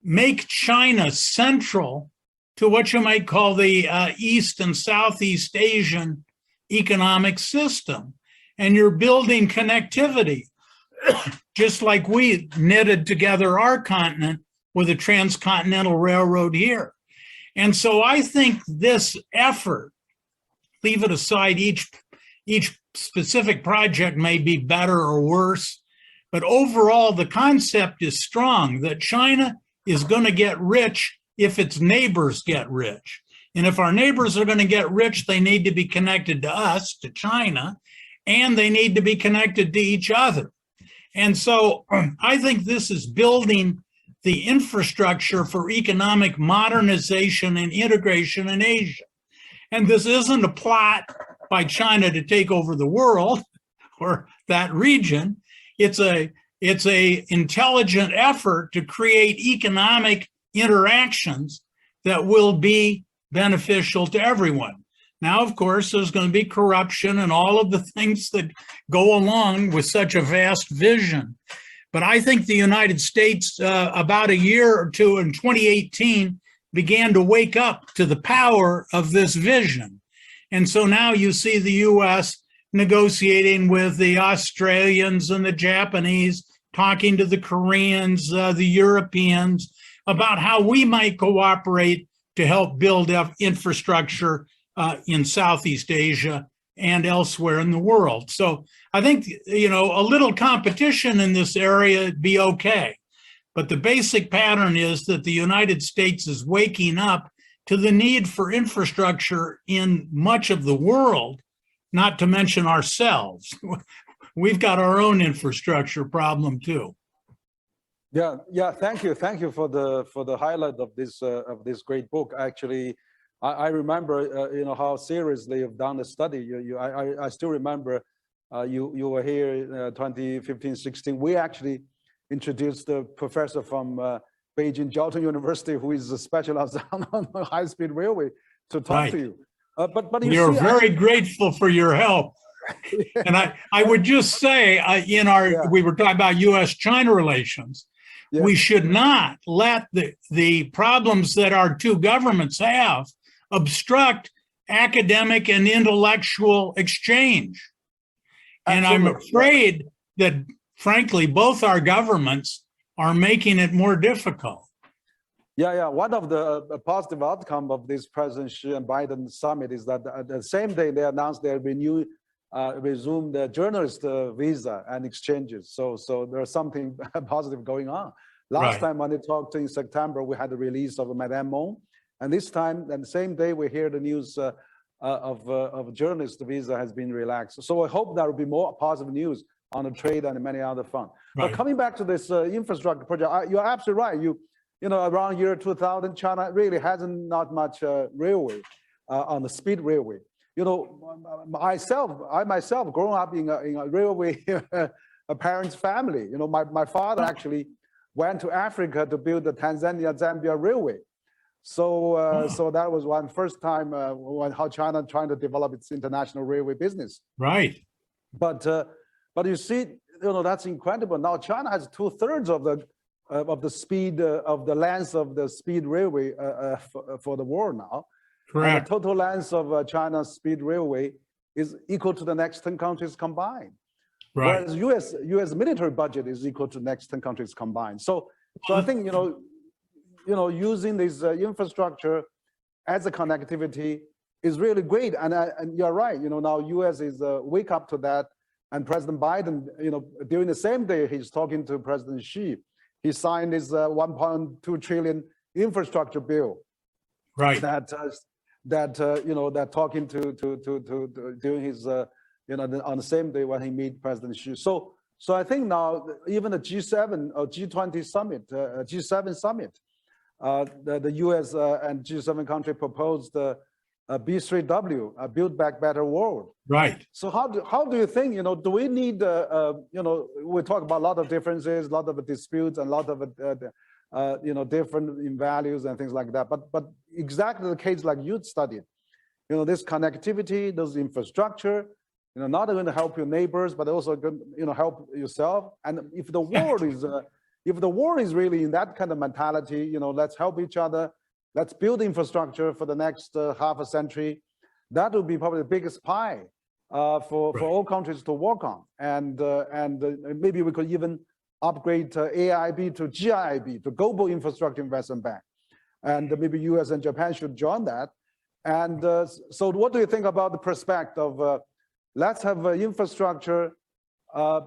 make China central to what you might call the East and Southeast Asian economic system. And you're building connectivity, just like we knitted together our continent with a transcontinental railroad here. And so I think this effort, leave it aside each each specific project may be better or worse, but overall the concept is strong that China is going to get rich if its neighbors get rich. And if our neighbors are going to get rich, they need to be connected to us, to China, and they need to be connected to each other. And so I think this is building the infrastructure for economic modernization and integration in Asia. And this isn't a plot by China to take over the world or that region. It's a intelligent effort to create economic interactions that will be beneficial to everyone. Now, of course, there's going to be corruption and all of the things that go along with such a vast vision. But I think the United States, about a year or two in 2018, began to wake up to the power of this vision. And so now you see the US negotiating with the Australians and the Japanese, talking to the Koreans, the Europeans, about how we might cooperate to help build up infrastructure in Southeast Asia and elsewhere in the world. So I think, you know, a little competition in this area would be okay. But the basic pattern is that the United States is waking up to the need for infrastructure in much of the world, not to mention ourselves. We've got our own infrastructure problem too. Yeah. Thank you for the highlight of this great book. Actually, I remember you know how seriously you've done the study. I still remember you were here in 2015-16. We actually introduced the professor from Beijing Jiaotong University, who is specialized on high-speed railway, to talk to you. But you're very grateful for your help. And I would just say, we were talking about U.S.-China relations. Yeah. We should not let the problems that our two governments have obstruct academic and intellectual exchange. And I'm afraid that, frankly, both our governments are making it more difficult. Yeah. One of the positive outcome of this President Xi and Biden summit is that the same day they announced they resumed the journalist visa and exchanges. So there's something positive going on. Last time when they talked in September, we had the release of Madame Mon. And this time, and the same day, we hear the news of journalist visa has been relaxed. So I hope there will be more positive news on the trade and many other fronts. Right. But coming back to this infrastructure project, you're absolutely right. You know, around year 2000, China really hasn't not much railway on the speed railway. You know, I myself growing up in a railway parents' family. You know, my father actually went to Africa to build the Tanzania-Zambia railway. So so that was one first time how China trying to develop its international railway business. Right. But you see, you know, that's incredible. Now China has 2/3 of the speed of the length of the speed railway for the world now. Correct. And the total length of China's speed railway is equal to the next 10 countries combined. Right. Whereas U.S. military budget is equal to the next 10 countries combined. So I think, you know, using this infrastructure as a connectivity is really great. And you're right. You know, now U.S. is wake up to that. And President Biden, you know, during the same day he's talking to President Xi, he signed his 1.2 trillion infrastructure bill. Right. You know, that talking to during his you know, on the same day when he meet President Xi. So I think now even the G7 or G20 summit, G7 summit, the U.S. and G7 country proposed B3W, a Build Back Better World. Right. So how do you think, you know, do we need, you know, we talk about a lot of differences, a lot of disputes, and a lot of, you know, different in values and things like that. But exactly the case like you studied, you know, this connectivity, this infrastructure, you know, not going to help your neighbors, but also going to, you know, help yourself. And if the world is really in that kind of mentality, you know, let's help each other, let's build infrastructure for the next half a century, that will be probably the biggest pie for all countries to work on. And maybe we could even upgrade AIB to GIB, to Global Infrastructure Investment Bank. And maybe US and Japan should join that. And so what do you think about the prospect of let's have an infrastructure, a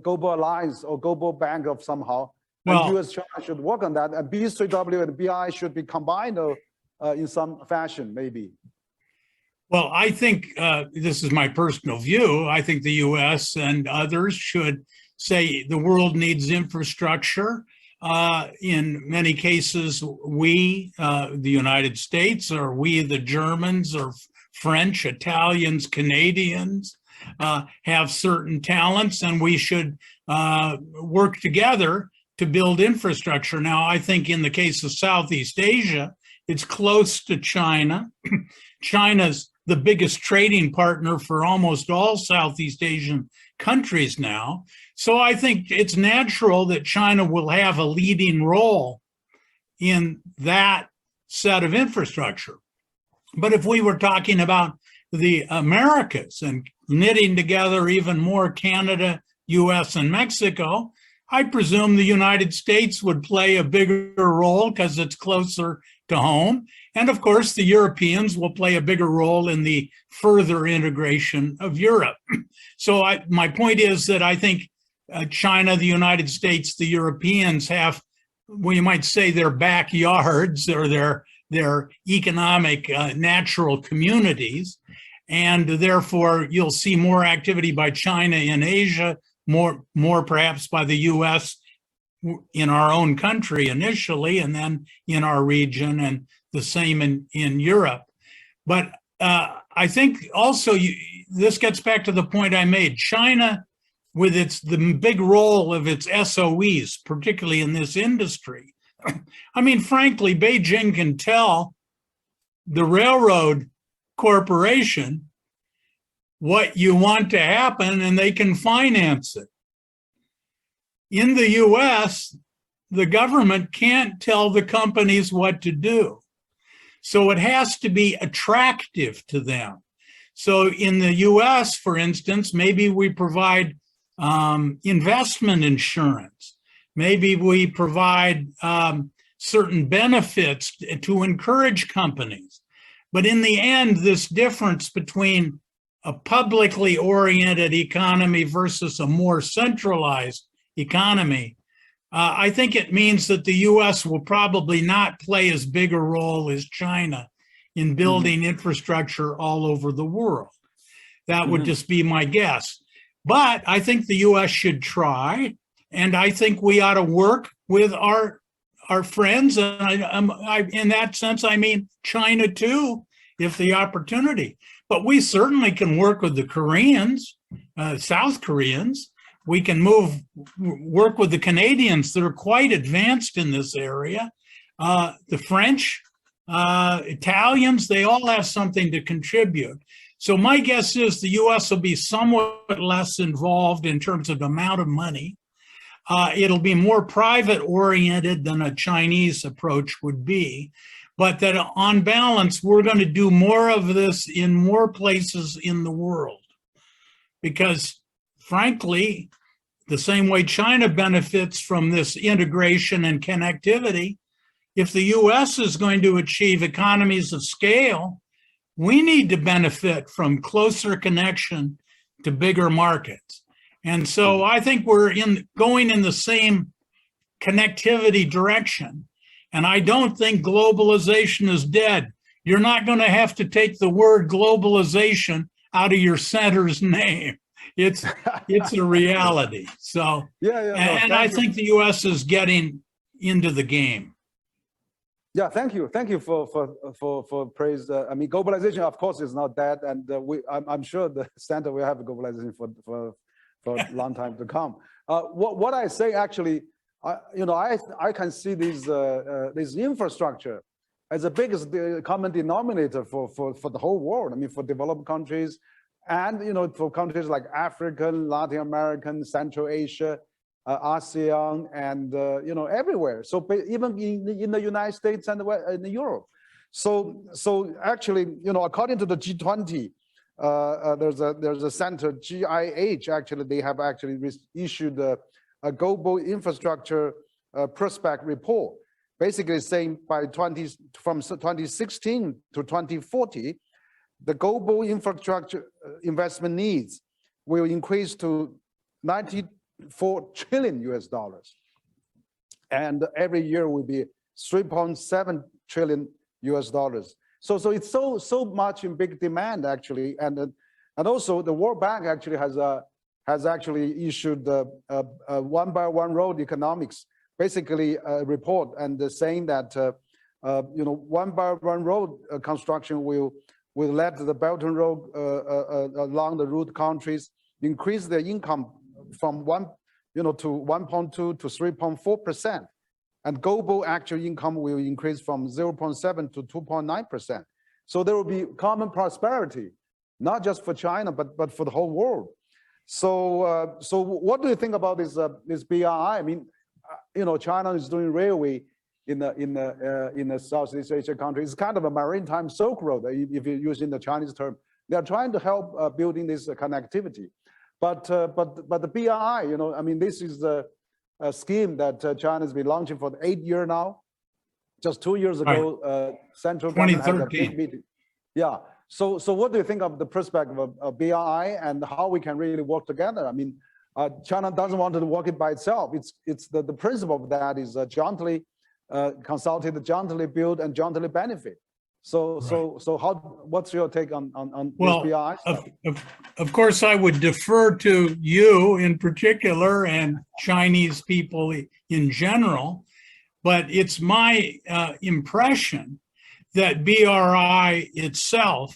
global alliance or global bank of somehow. Well, and US China should work on that, and B3W and BRI should be combined in some fashion, maybe. Well, I think this is my personal view. I think the US and others should say the world needs infrastructure. In many cases, we, the United States, or we, the Germans, or French, Italians, Canadians, have certain talents, and we should work together to build infrastructure. Now, I think in the case of Southeast Asia, it's close to China. China's the biggest trading partner for almost all Southeast Asian countries now. So I think it's natural that China will have a leading role in that set of infrastructure. But if we were talking about the Americas and knitting together even more Canada, US, and Mexico, I presume the United States would play a bigger role because it's closer to home. And of course, the Europeans will play a bigger role in the further integration of Europe. So my point is that I think China, the United States, the Europeans have, well, you might say, their backyards or their economic natural communities. And therefore, you'll see more activity by China in Asia, more perhaps by the US in our own country initially, and then in our region, and the same in Europe. But I think also this gets back to the point I made. China, with the big role of its SOEs, particularly in this industry. I mean, frankly, Beijing can tell the railroad corporation what you want to happen, and they can finance it. In the US, the government can't tell the companies what to do. So it has to be attractive to them. So in the US, for instance, maybe we provide investment insurance. Maybe we provide certain benefits to encourage companies. But in the end, this difference between a publicly oriented economy versus a more centralized economy, I think it means that the US will probably not play as big a role as China in building infrastructure all over the world. That would just be my guess. But I think the US should try, and I think we ought to work with our friends. And in that sense, I mean China too, if the opportunity. But we certainly can work with the Koreans, South Koreans. We can work with the Canadians that are quite advanced in this area. The French, Italians, they all have something to contribute. So my guess is the US will be somewhat less involved in terms of the amount of money. It'll be more private oriented than a Chinese approach would be, but that on balance, we're going to do more of this in more places in the world. Because frankly, the same way China benefits from this integration and connectivity, if the US is going to achieve economies of scale, we need to benefit from closer connection to bigger markets. And so I think we're going in the same connectivity direction. And I don't think globalization is dead. You're not going to have to take the word globalization out of your center's name. It's a reality. So, and I think the US is getting into the game. Yeah, thank you for praise. I mean, globalization, of course, is not dead, and I'm sure the center will have globalization for a long time to come. What I say actually, I can see this infrastructure as the biggest common denominator for the whole world. I mean, for developed countries, and for countries like African, Latin American, Central Asia, ASEAN, and everywhere. So even in the United States and in Europe. So actually, according to the G20, there's a center, GIH. Actually, they have actually issued a global infrastructure prospect report, basically saying from 2016 to 2040, the global infrastructure investment needs will increase to 94 trillion US dollars. And every year will be 3.7 trillion US dollars. So it's so much in big demand actually. And also the World Bank actually has actually issued a one by one road economics, basically a report, and saying that one by one road construction will let the Belt and Road along the route countries increase their income from 1.2 to 3.4%, and global actual income will increase from 0.7 to 2.9%. So there will be common prosperity, not just for China but for the whole world. So what do you think about this BRI? I mean, China is doing railway in the Southeast Asia country. It's kind of a maritime Silk Road, if you're using the Chinese term. They are trying to help building this connectivity. But the BRI, I mean, this is a scheme that China has been launching for 8 years now. Just 2 years ago, central government had a big meeting. Yeah. So what do you think of the perspective of BRI and how we can really work together? I mean, China doesn't want to work it by itself. It's the principle of that is jointly consulted, jointly build, and jointly benefit. So what's your take on this BRI stuff? Of course, I would defer to you in particular and Chinese people in general, but it's my impression that BRI itself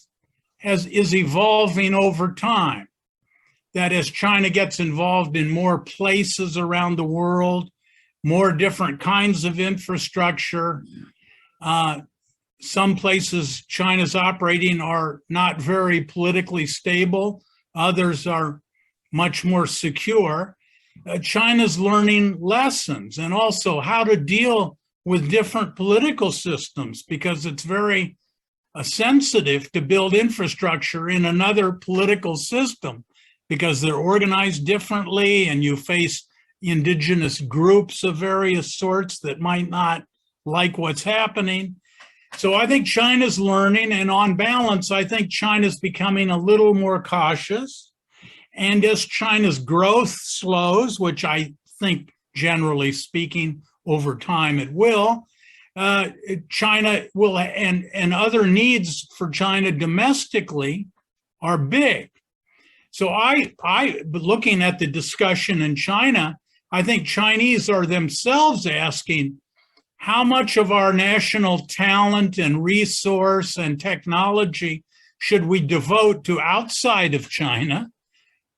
is evolving over time. That as China gets involved in more places around the world, more different kinds of infrastructure, some places China's operating are not very politically stable, others are much more secure. China's learning lessons and also how to deal with different political systems, because it's very sensitive to build infrastructure in another political system because they're organized differently and you face indigenous groups of various sorts that might not like what's happening. So I think China's learning, and on balance, I think China's becoming a little more cautious. And as China's growth slows, which I think generally speaking over time it will, China will, and other needs for China domestically are big. So looking at the discussion in China, I think Chinese are themselves asking, how much of our national talent and resource and technology should we devote to outside of China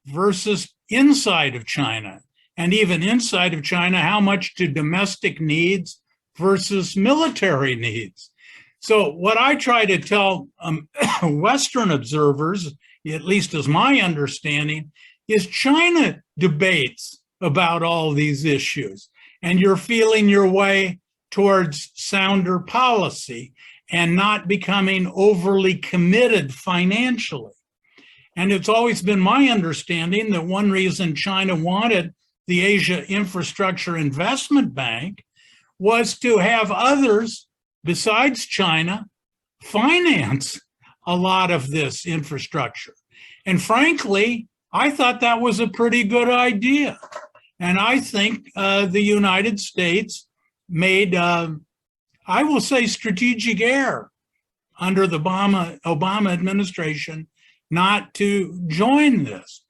versus inside of China? And even inside of China, how much to domestic needs versus military needs? So what I try to tell Western observers, at least as my understanding, is China debates about all these issues, and you're feeling your way towards sounder policy and not becoming overly committed financially. And it's always been my understanding that one reason China wanted the Asia Infrastructure Investment Bank was to have others besides China finance a lot of this infrastructure. And frankly, I thought that was a pretty good idea. And I think the United States made, I will say, strategic error under the Obama administration not to join this.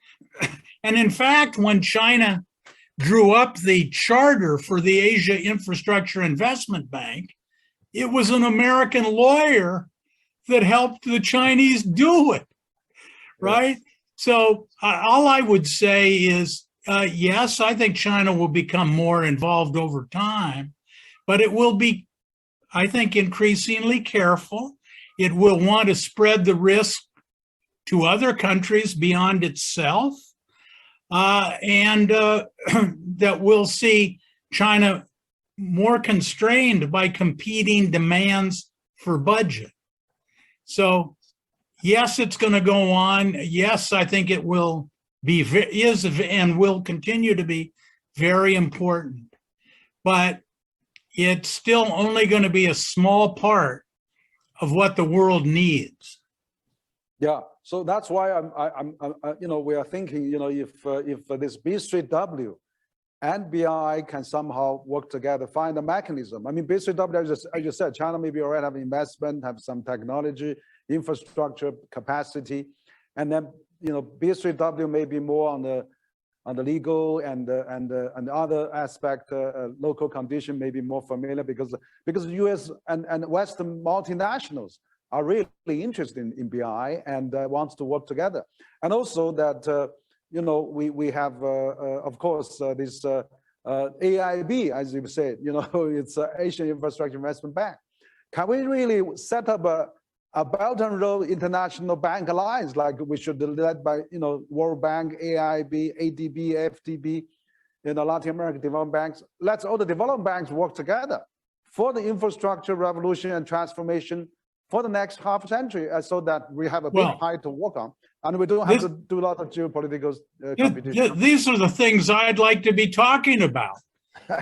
And in fact, when China drew up the charter for the Asia Infrastructure Investment Bank, it was an American lawyer that helped the Chinese do it, right? So all I would say is, yes, I think China will become more involved over time, but it will be, I think, increasingly careful. It will want to spread the risk to other countries beyond itself, and that we'll see China more constrained by competing demands for budget. So yes, it's going to go on. Yes, I think it will be, is and will continue to be very important, but it's still only going to be a small part of what the world needs. Yeah, so that's why we are thinking, if this B3W and BRI can somehow work together, find a mechanism. I mean, B3W, as you said, China maybe already have investment, have some technology, infrastructure, capacity, and then B3W may be more on the legal and the other aspect, local condition may be more familiar because U.S. and Western multinationals are really interested in BRI and wants to work together, and also that. We have, of course, this AIB, as you said, it's Asian Infrastructure Investment Bank. Can we really set up a Belt and Road International Bank Alliance, like we should be led by, World Bank, AIB, ADB, FDB, Latin American development banks? Let's all the development banks work together for the infrastructure revolution and transformation for the next half century, so that we have a big pie to work on. And we don't have to do a lot of geopolitical competition. These are the things I'd like to be talking about.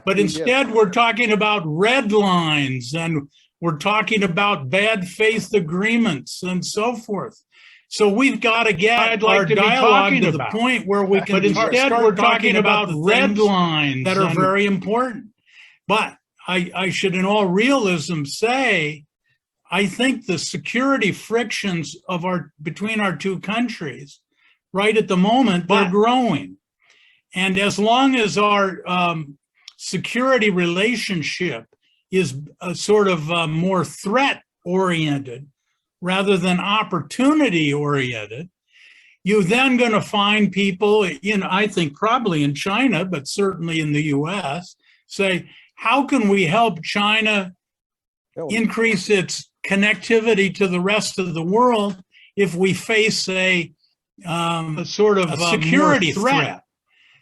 But instead, we're talking about red lines, and we're talking about bad faith agreements and so forth. So we've got to get our dialogue to the point where we can instead we're talking about red lines that are very important. But I should, in all realism, say, I think the security frictions between our two countries, right at the moment, they're growing. And as long as our security relationship is sort of more threat-oriented rather than opportunity-oriented, you're then going to find people, I think probably in China, but certainly in the US, say, how can we help China increase its connectivity to the rest of the world if we face a sort of a security threat?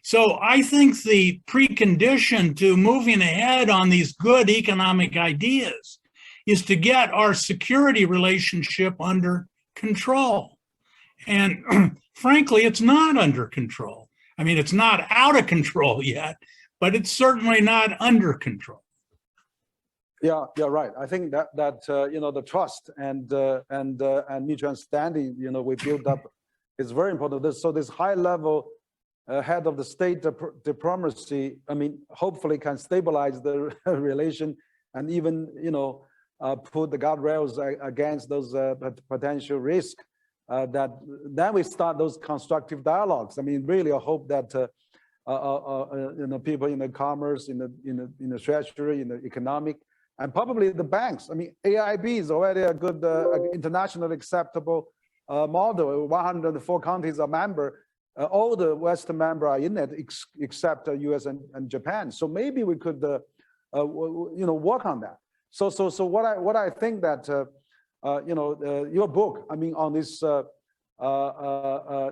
So I think the precondition to moving ahead on these good economic ideas is to get our security relationship under control. And frankly, it's not under control. I mean, it's not out of control yet, but it's certainly not under control. Yeah, you're right. I think that the trust and mutual understanding we build up is very important. So this high level head of the state diplomacy, I mean, hopefully can stabilize the relation and even put the guardrails against those potential risks. That then we start those constructive dialogues. I mean, really, I hope that people in the commerce, in the treasury, in the economic, and probably the banks. I mean, AIB is already a good internationally acceptable model. 104 countries are member. All the Western members are in it, except US and Japan. So maybe we could, work on that. So what I think that your book, I mean, on this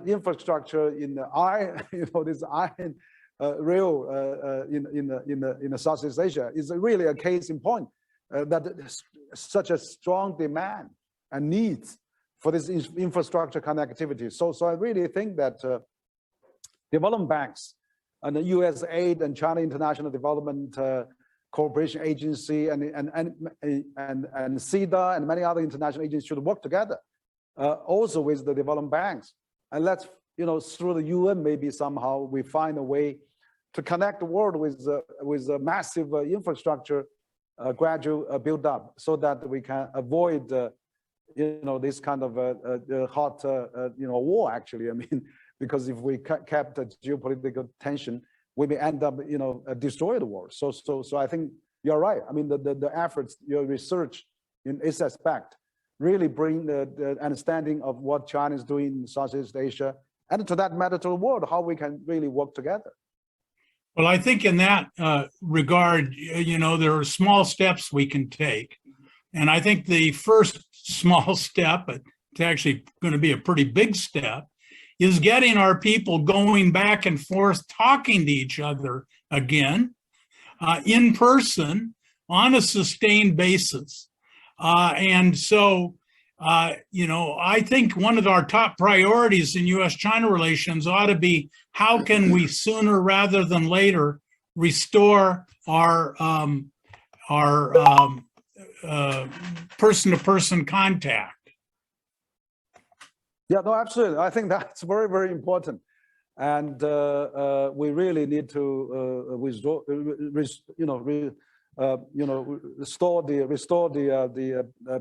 infrastructure in the iron, this iron rail in the Southeast Asia is really a case in point that such a strong demand and needs for this infrastructure connectivity. So I really think that development banks and the US aid and China International Development Cooperation Agency and CEDA and many other international agencies should work together, also with the development banks. And let's, through the UN, maybe somehow we find a way to connect the world with a massive infrastructure gradual build up, so that we can avoid, this kind of hot, war. Actually, I mean, because if we kept the geopolitical tension, we may end up, destroy the world. So I think you're right. I mean, the efforts, your research in this aspect really bring the understanding of what China is doing in Southeast Asia, and to that matter to the world, how we can really work together. Well, I think in that regard, there are small steps we can take. And I think the first small step, it's actually going to be a pretty big step, is getting our people going back and forth, talking to each other again, in person, on a sustained basis. And so, I think one of our top priorities in U.S.-China relations ought to be, how can we sooner rather than later restore our person-to-person contact? Yeah, no, absolutely. I think that's very, very important. And we really need to restore the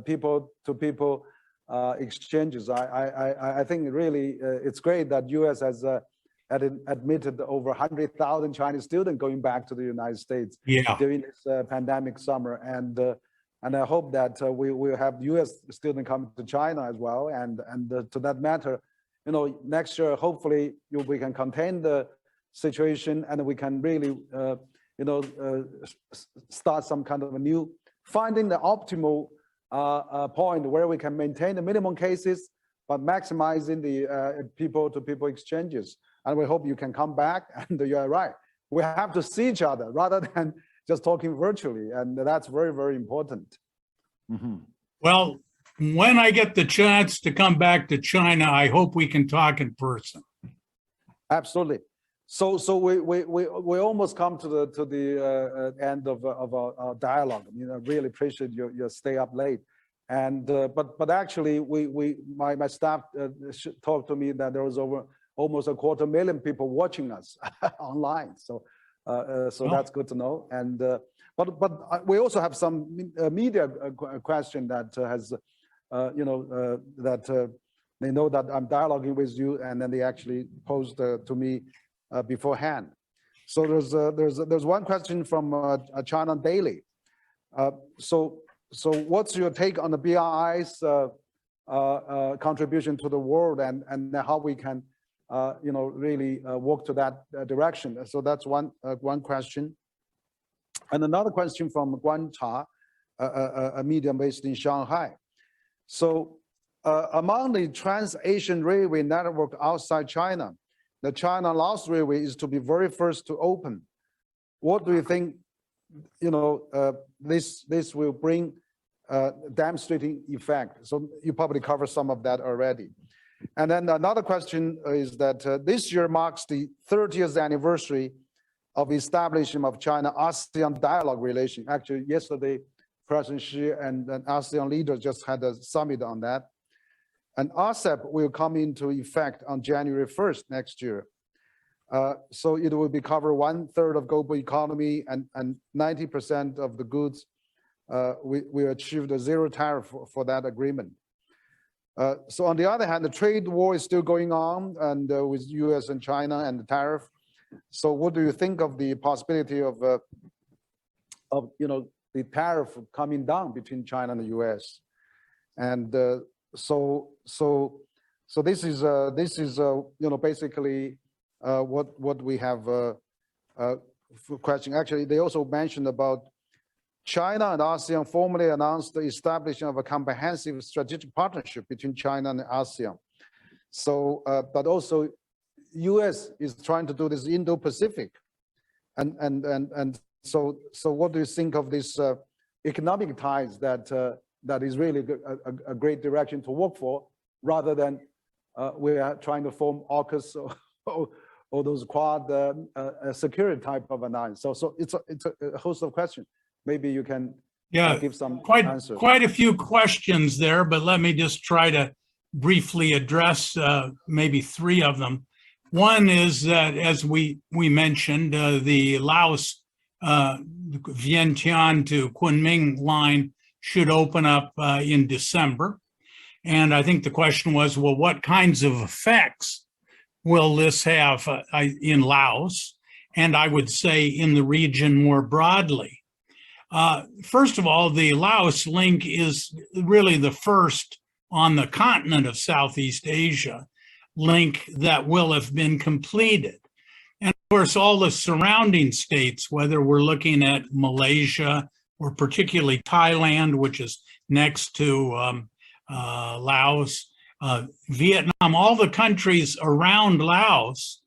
people to people exchanges. I think really it's great that U.S. has admitted over 100,000 Chinese students going back to the United States during this pandemic summer, and I hope that we will have U.S. students come to China as well, and to that matter, next year hopefully we can contain the situation and we can really start some kind of a new, finding the optimal point where we can maintain the minimum cases but maximizing the people-to-people exchanges. And we hope you can come back, and you're right. We have to see each other rather than just talking virtually, and that's very, very important. Mm-hmm. Well, when I get the chance to come back to China, I hope we can talk in person. Absolutely. So we almost come to the end of our dialogue. Really appreciate your stay up late. And but actually, my staff talked to me that there was almost 250,000 people watching us online. So that's good to know. And but we also have some media question that has that they know that I'm dialoguing with you, and then they actually posed to me beforehand. So there's one question from China Daily. So what's your take on the BRI's contribution to the world, and how we can really work to that direction? So that's one question. And another question from Guan Cha, a medium based in Shanghai. So among the Trans-Asian Railway network outside China, the China-Laos Railway is to be very first to open. What do you think, this will bring demonstrating effect? So you probably covered some of that already. And then another question is that this year marks the 30th anniversary of establishment of China-ASEAN dialogue relation. Actually, yesterday, President Xi and ASEAN leaders just had a summit on that. And RCEP will come into effect on January 1st next year. So it will be cover 1/3 of global economy, and 90% of the goods. We achieved a zero tariff for that agreement. So on the other hand, the trade war is still going on, and with US and China and the tariff. So what do you think of the possibility of the tariff coming down between China and the US? And so this is basically what we have question. Actually, they also mentioned about China and ASEAN formally announced the establishment of a comprehensive strategic partnership between China and ASEAN. So, but also US is trying to do this Indo-Pacific. And so what do you think of this economic ties that is really a great direction to work for, rather than we are trying to form AUKUS or those quad security type of alliance? So it's a host of questions. Maybe you can give some answers. Quite a few questions there, but let me just try to briefly address maybe three of them. One is that, as we mentioned, the Laos Vientiane to Kunming line should open up in December. And I think the question was, well, what kinds of effects will this have in Laos? And I would say in the region more broadly. First of all, the Laos link is really the first on the continent of Southeast Asia link that will have been completed. And of course, all the surrounding states, whether we're looking at Malaysia or particularly Thailand, which is next to Laos, Vietnam, all the countries around Laos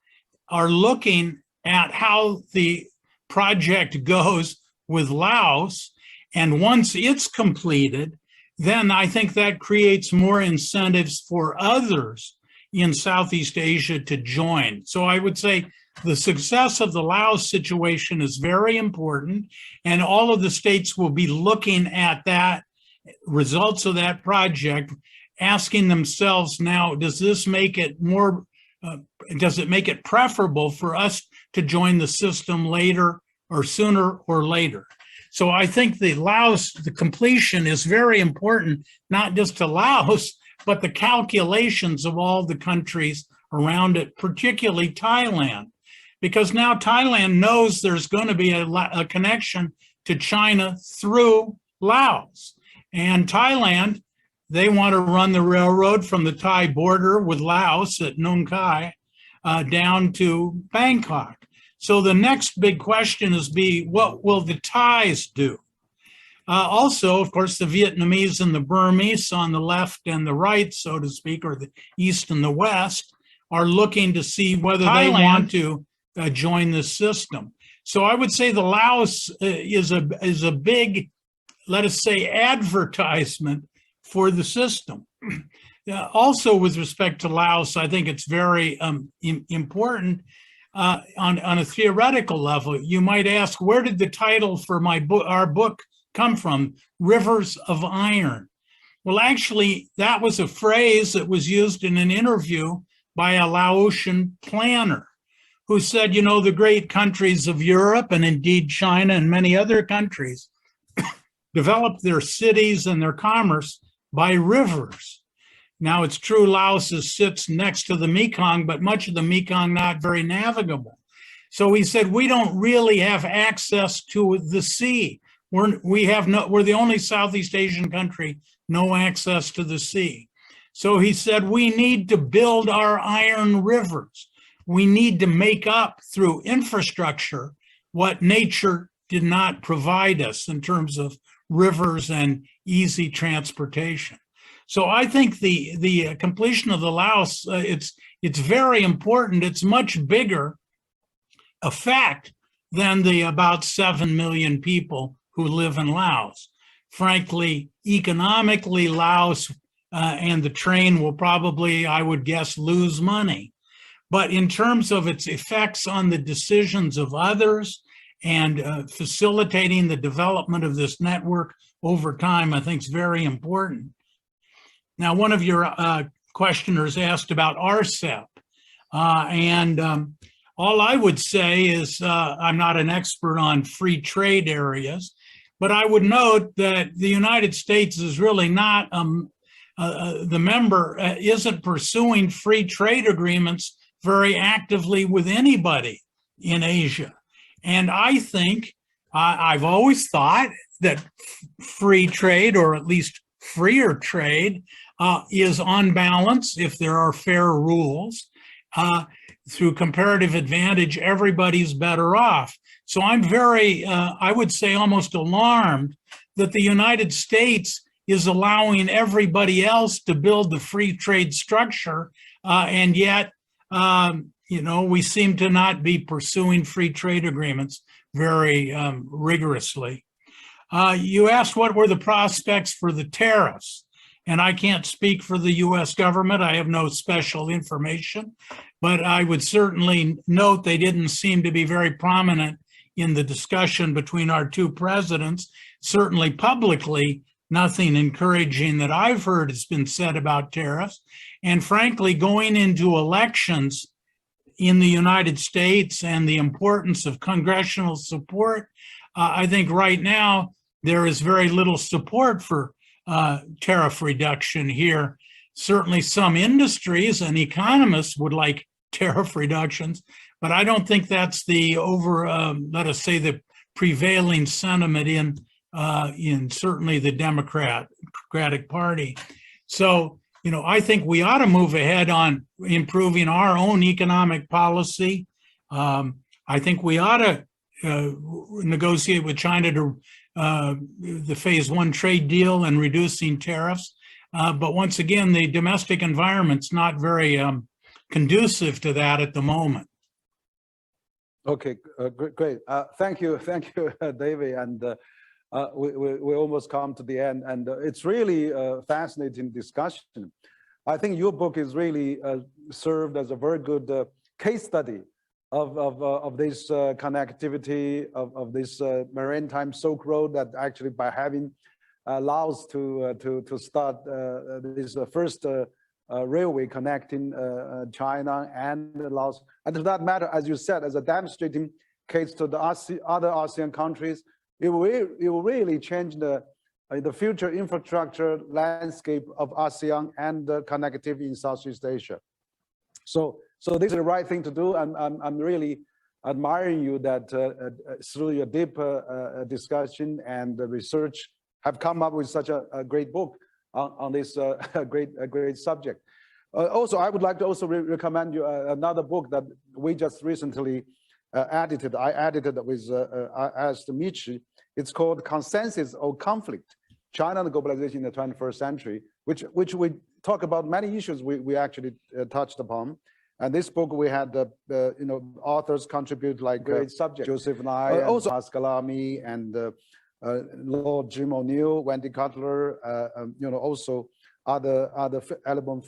are looking at how the project goes with Laos. And once it's completed, then I think that creates more incentives for others in Southeast Asia to join. So I would say the success of the Laos situation is very important, and all of the states will be looking at that results of that project asking themselves now, does this make it more, does it make it preferable for us to join the system later or sooner or later? So I think the completion is very important, not just to Laos, but the calculations of all the countries around it, particularly Thailand, because now Thailand knows there's going to be a connection to China through Laos. And Thailand, they want to run the railroad from the Thai border with Laos at Nong Khai down to Bangkok. So the next big question is what will the Thais do? Also, of course, the Vietnamese and the Burmese on the left and the right, so to speak, or the east and the west, are looking to see whether they want to join this system. So I would say the Laos is a big, let us say, advertisement for the system. Also, with respect to Laos, I think it's very important on a theoretical level. You might ask, where did the title for our book come from? Rivers of Iron. Well, actually, that was a phrase that was used in an interview by a Laotian planner who said, you know, the great countries of Europe and indeed China and many other countries developed their cities and their commerce by rivers. Now, it's true Laos sits next to the Mekong, but much of the Mekong not very navigable. So he said, we don't really have access to the sea. We're the only Southeast Asian country, no access to the sea. So he said, we need to build our iron rivers. We need to make up through infrastructure what nature did not provide us in terms of rivers and easy transportation. So I think the completion of the Laos, it's very important. It's much bigger a fact than the about 7 million people who live in Laos. Frankly, economically, Laos and the train will probably, I would guess, lose money. But in terms of its effects on the decisions of others and facilitating the development of this network over time, I think is very important. Now, one of your questioners asked about RCEP. All I would say is I'm not an expert on free trade areas, but I would note that the United States is really not, the member isn't pursuing free trade agreements very actively with anybody in Asia. And I think, I've always thought that free trade, or at least freer trade, is on balance if there are fair rules. Through comparative advantage, everybody's better off. So I'm very, I would say almost alarmed that the United States is allowing everybody else to build the free trade structure, and yet, you know, we seem to not be pursuing free trade agreements very rigorously. You asked what were the prospects for the tariffs, and I can't speak for the US government. I have no special information, but I would certainly note they didn't seem to be very prominent in the discussion between our two presidents. Certainly publicly, nothing encouraging that I've heard has been said about tariffs. And frankly, going into elections in the United States and the importance of congressional support, I think right now there is very little support for tariff reduction here. Certainly some industries and economists would like tariff reductions, but I don't think that's the let us say, the prevailing sentiment in certainly the Democratic Party. So, you know, I think we ought to move ahead on improving our own economic policy. I think we ought to negotiate with China to the phase 1 trade deal and reducing tariffs. But once again, the domestic environment's not very conducive to that at the moment. Okay, great. Thank you, David. And we almost come to the end, and it's really a fascinating discussion. I think your book is really served as a very good case study of this connectivity of this maritime Silk Road, that actually by having Laos to start this first railway connecting China and Laos. And to that matter, as you said, as a demonstrating case to the other ASEAN countries, it will really change the future infrastructure landscape of ASEAN and the connectivity in Southeast Asia. So this is the right thing to do. I'm really admiring you that through your deep discussion and research have come up with such a great book on this great subject. Also, I would like to also recommend you another book that we just recently edited. I edited it with as Michi. It's called Consensus or Conflict: China and Globalization in the 21st Century, which we talk about many issues we actually touched upon. And this book we had authors contribute like great subject Joseph Nye, also Pascalami, and Lord Jim O'Neill, Wendy Cutler, also other Edmund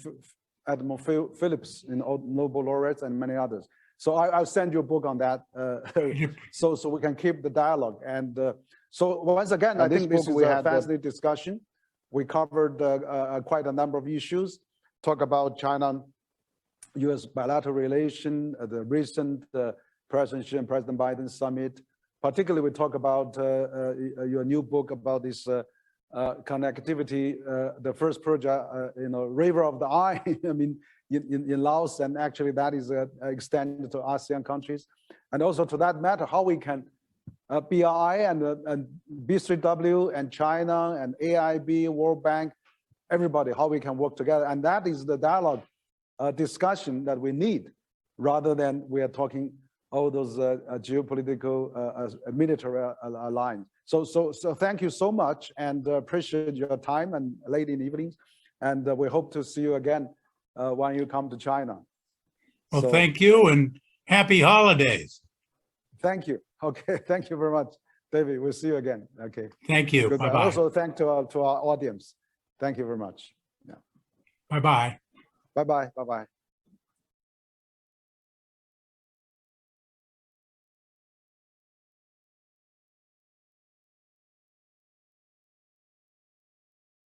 Phillips, Nobel laureates, and many others. So I'll send you a book on that, so we can keep the dialogue. And so once again, I think this is a fascinating discussion. We covered quite a number of issues. Talk about China-U.S. bilateral relation, the recent President Xi and President Biden summit. Particularly, we talk about your new book about this connectivity, the first project, River of the Eye, I mean, in Laos, and actually that is extended to ASEAN countries. And also to that matter, how we can, BRI and B3W and China and AIB, World Bank, everybody, how we can work together. And that is the dialogue discussion that we need, rather than we are talking all those geopolitical military alliance. So thank you so much, and appreciate your time and late in the evenings. And we hope to see you again when you come to China. Well, thank you, and happy holidays. Thank you. Okay, thank you very much, David. We'll see you again. Okay. Thank you. Bye-bye. Also, thank to our audience. Thank you very much. Yeah. Bye-bye. Bye-bye. Bye-bye.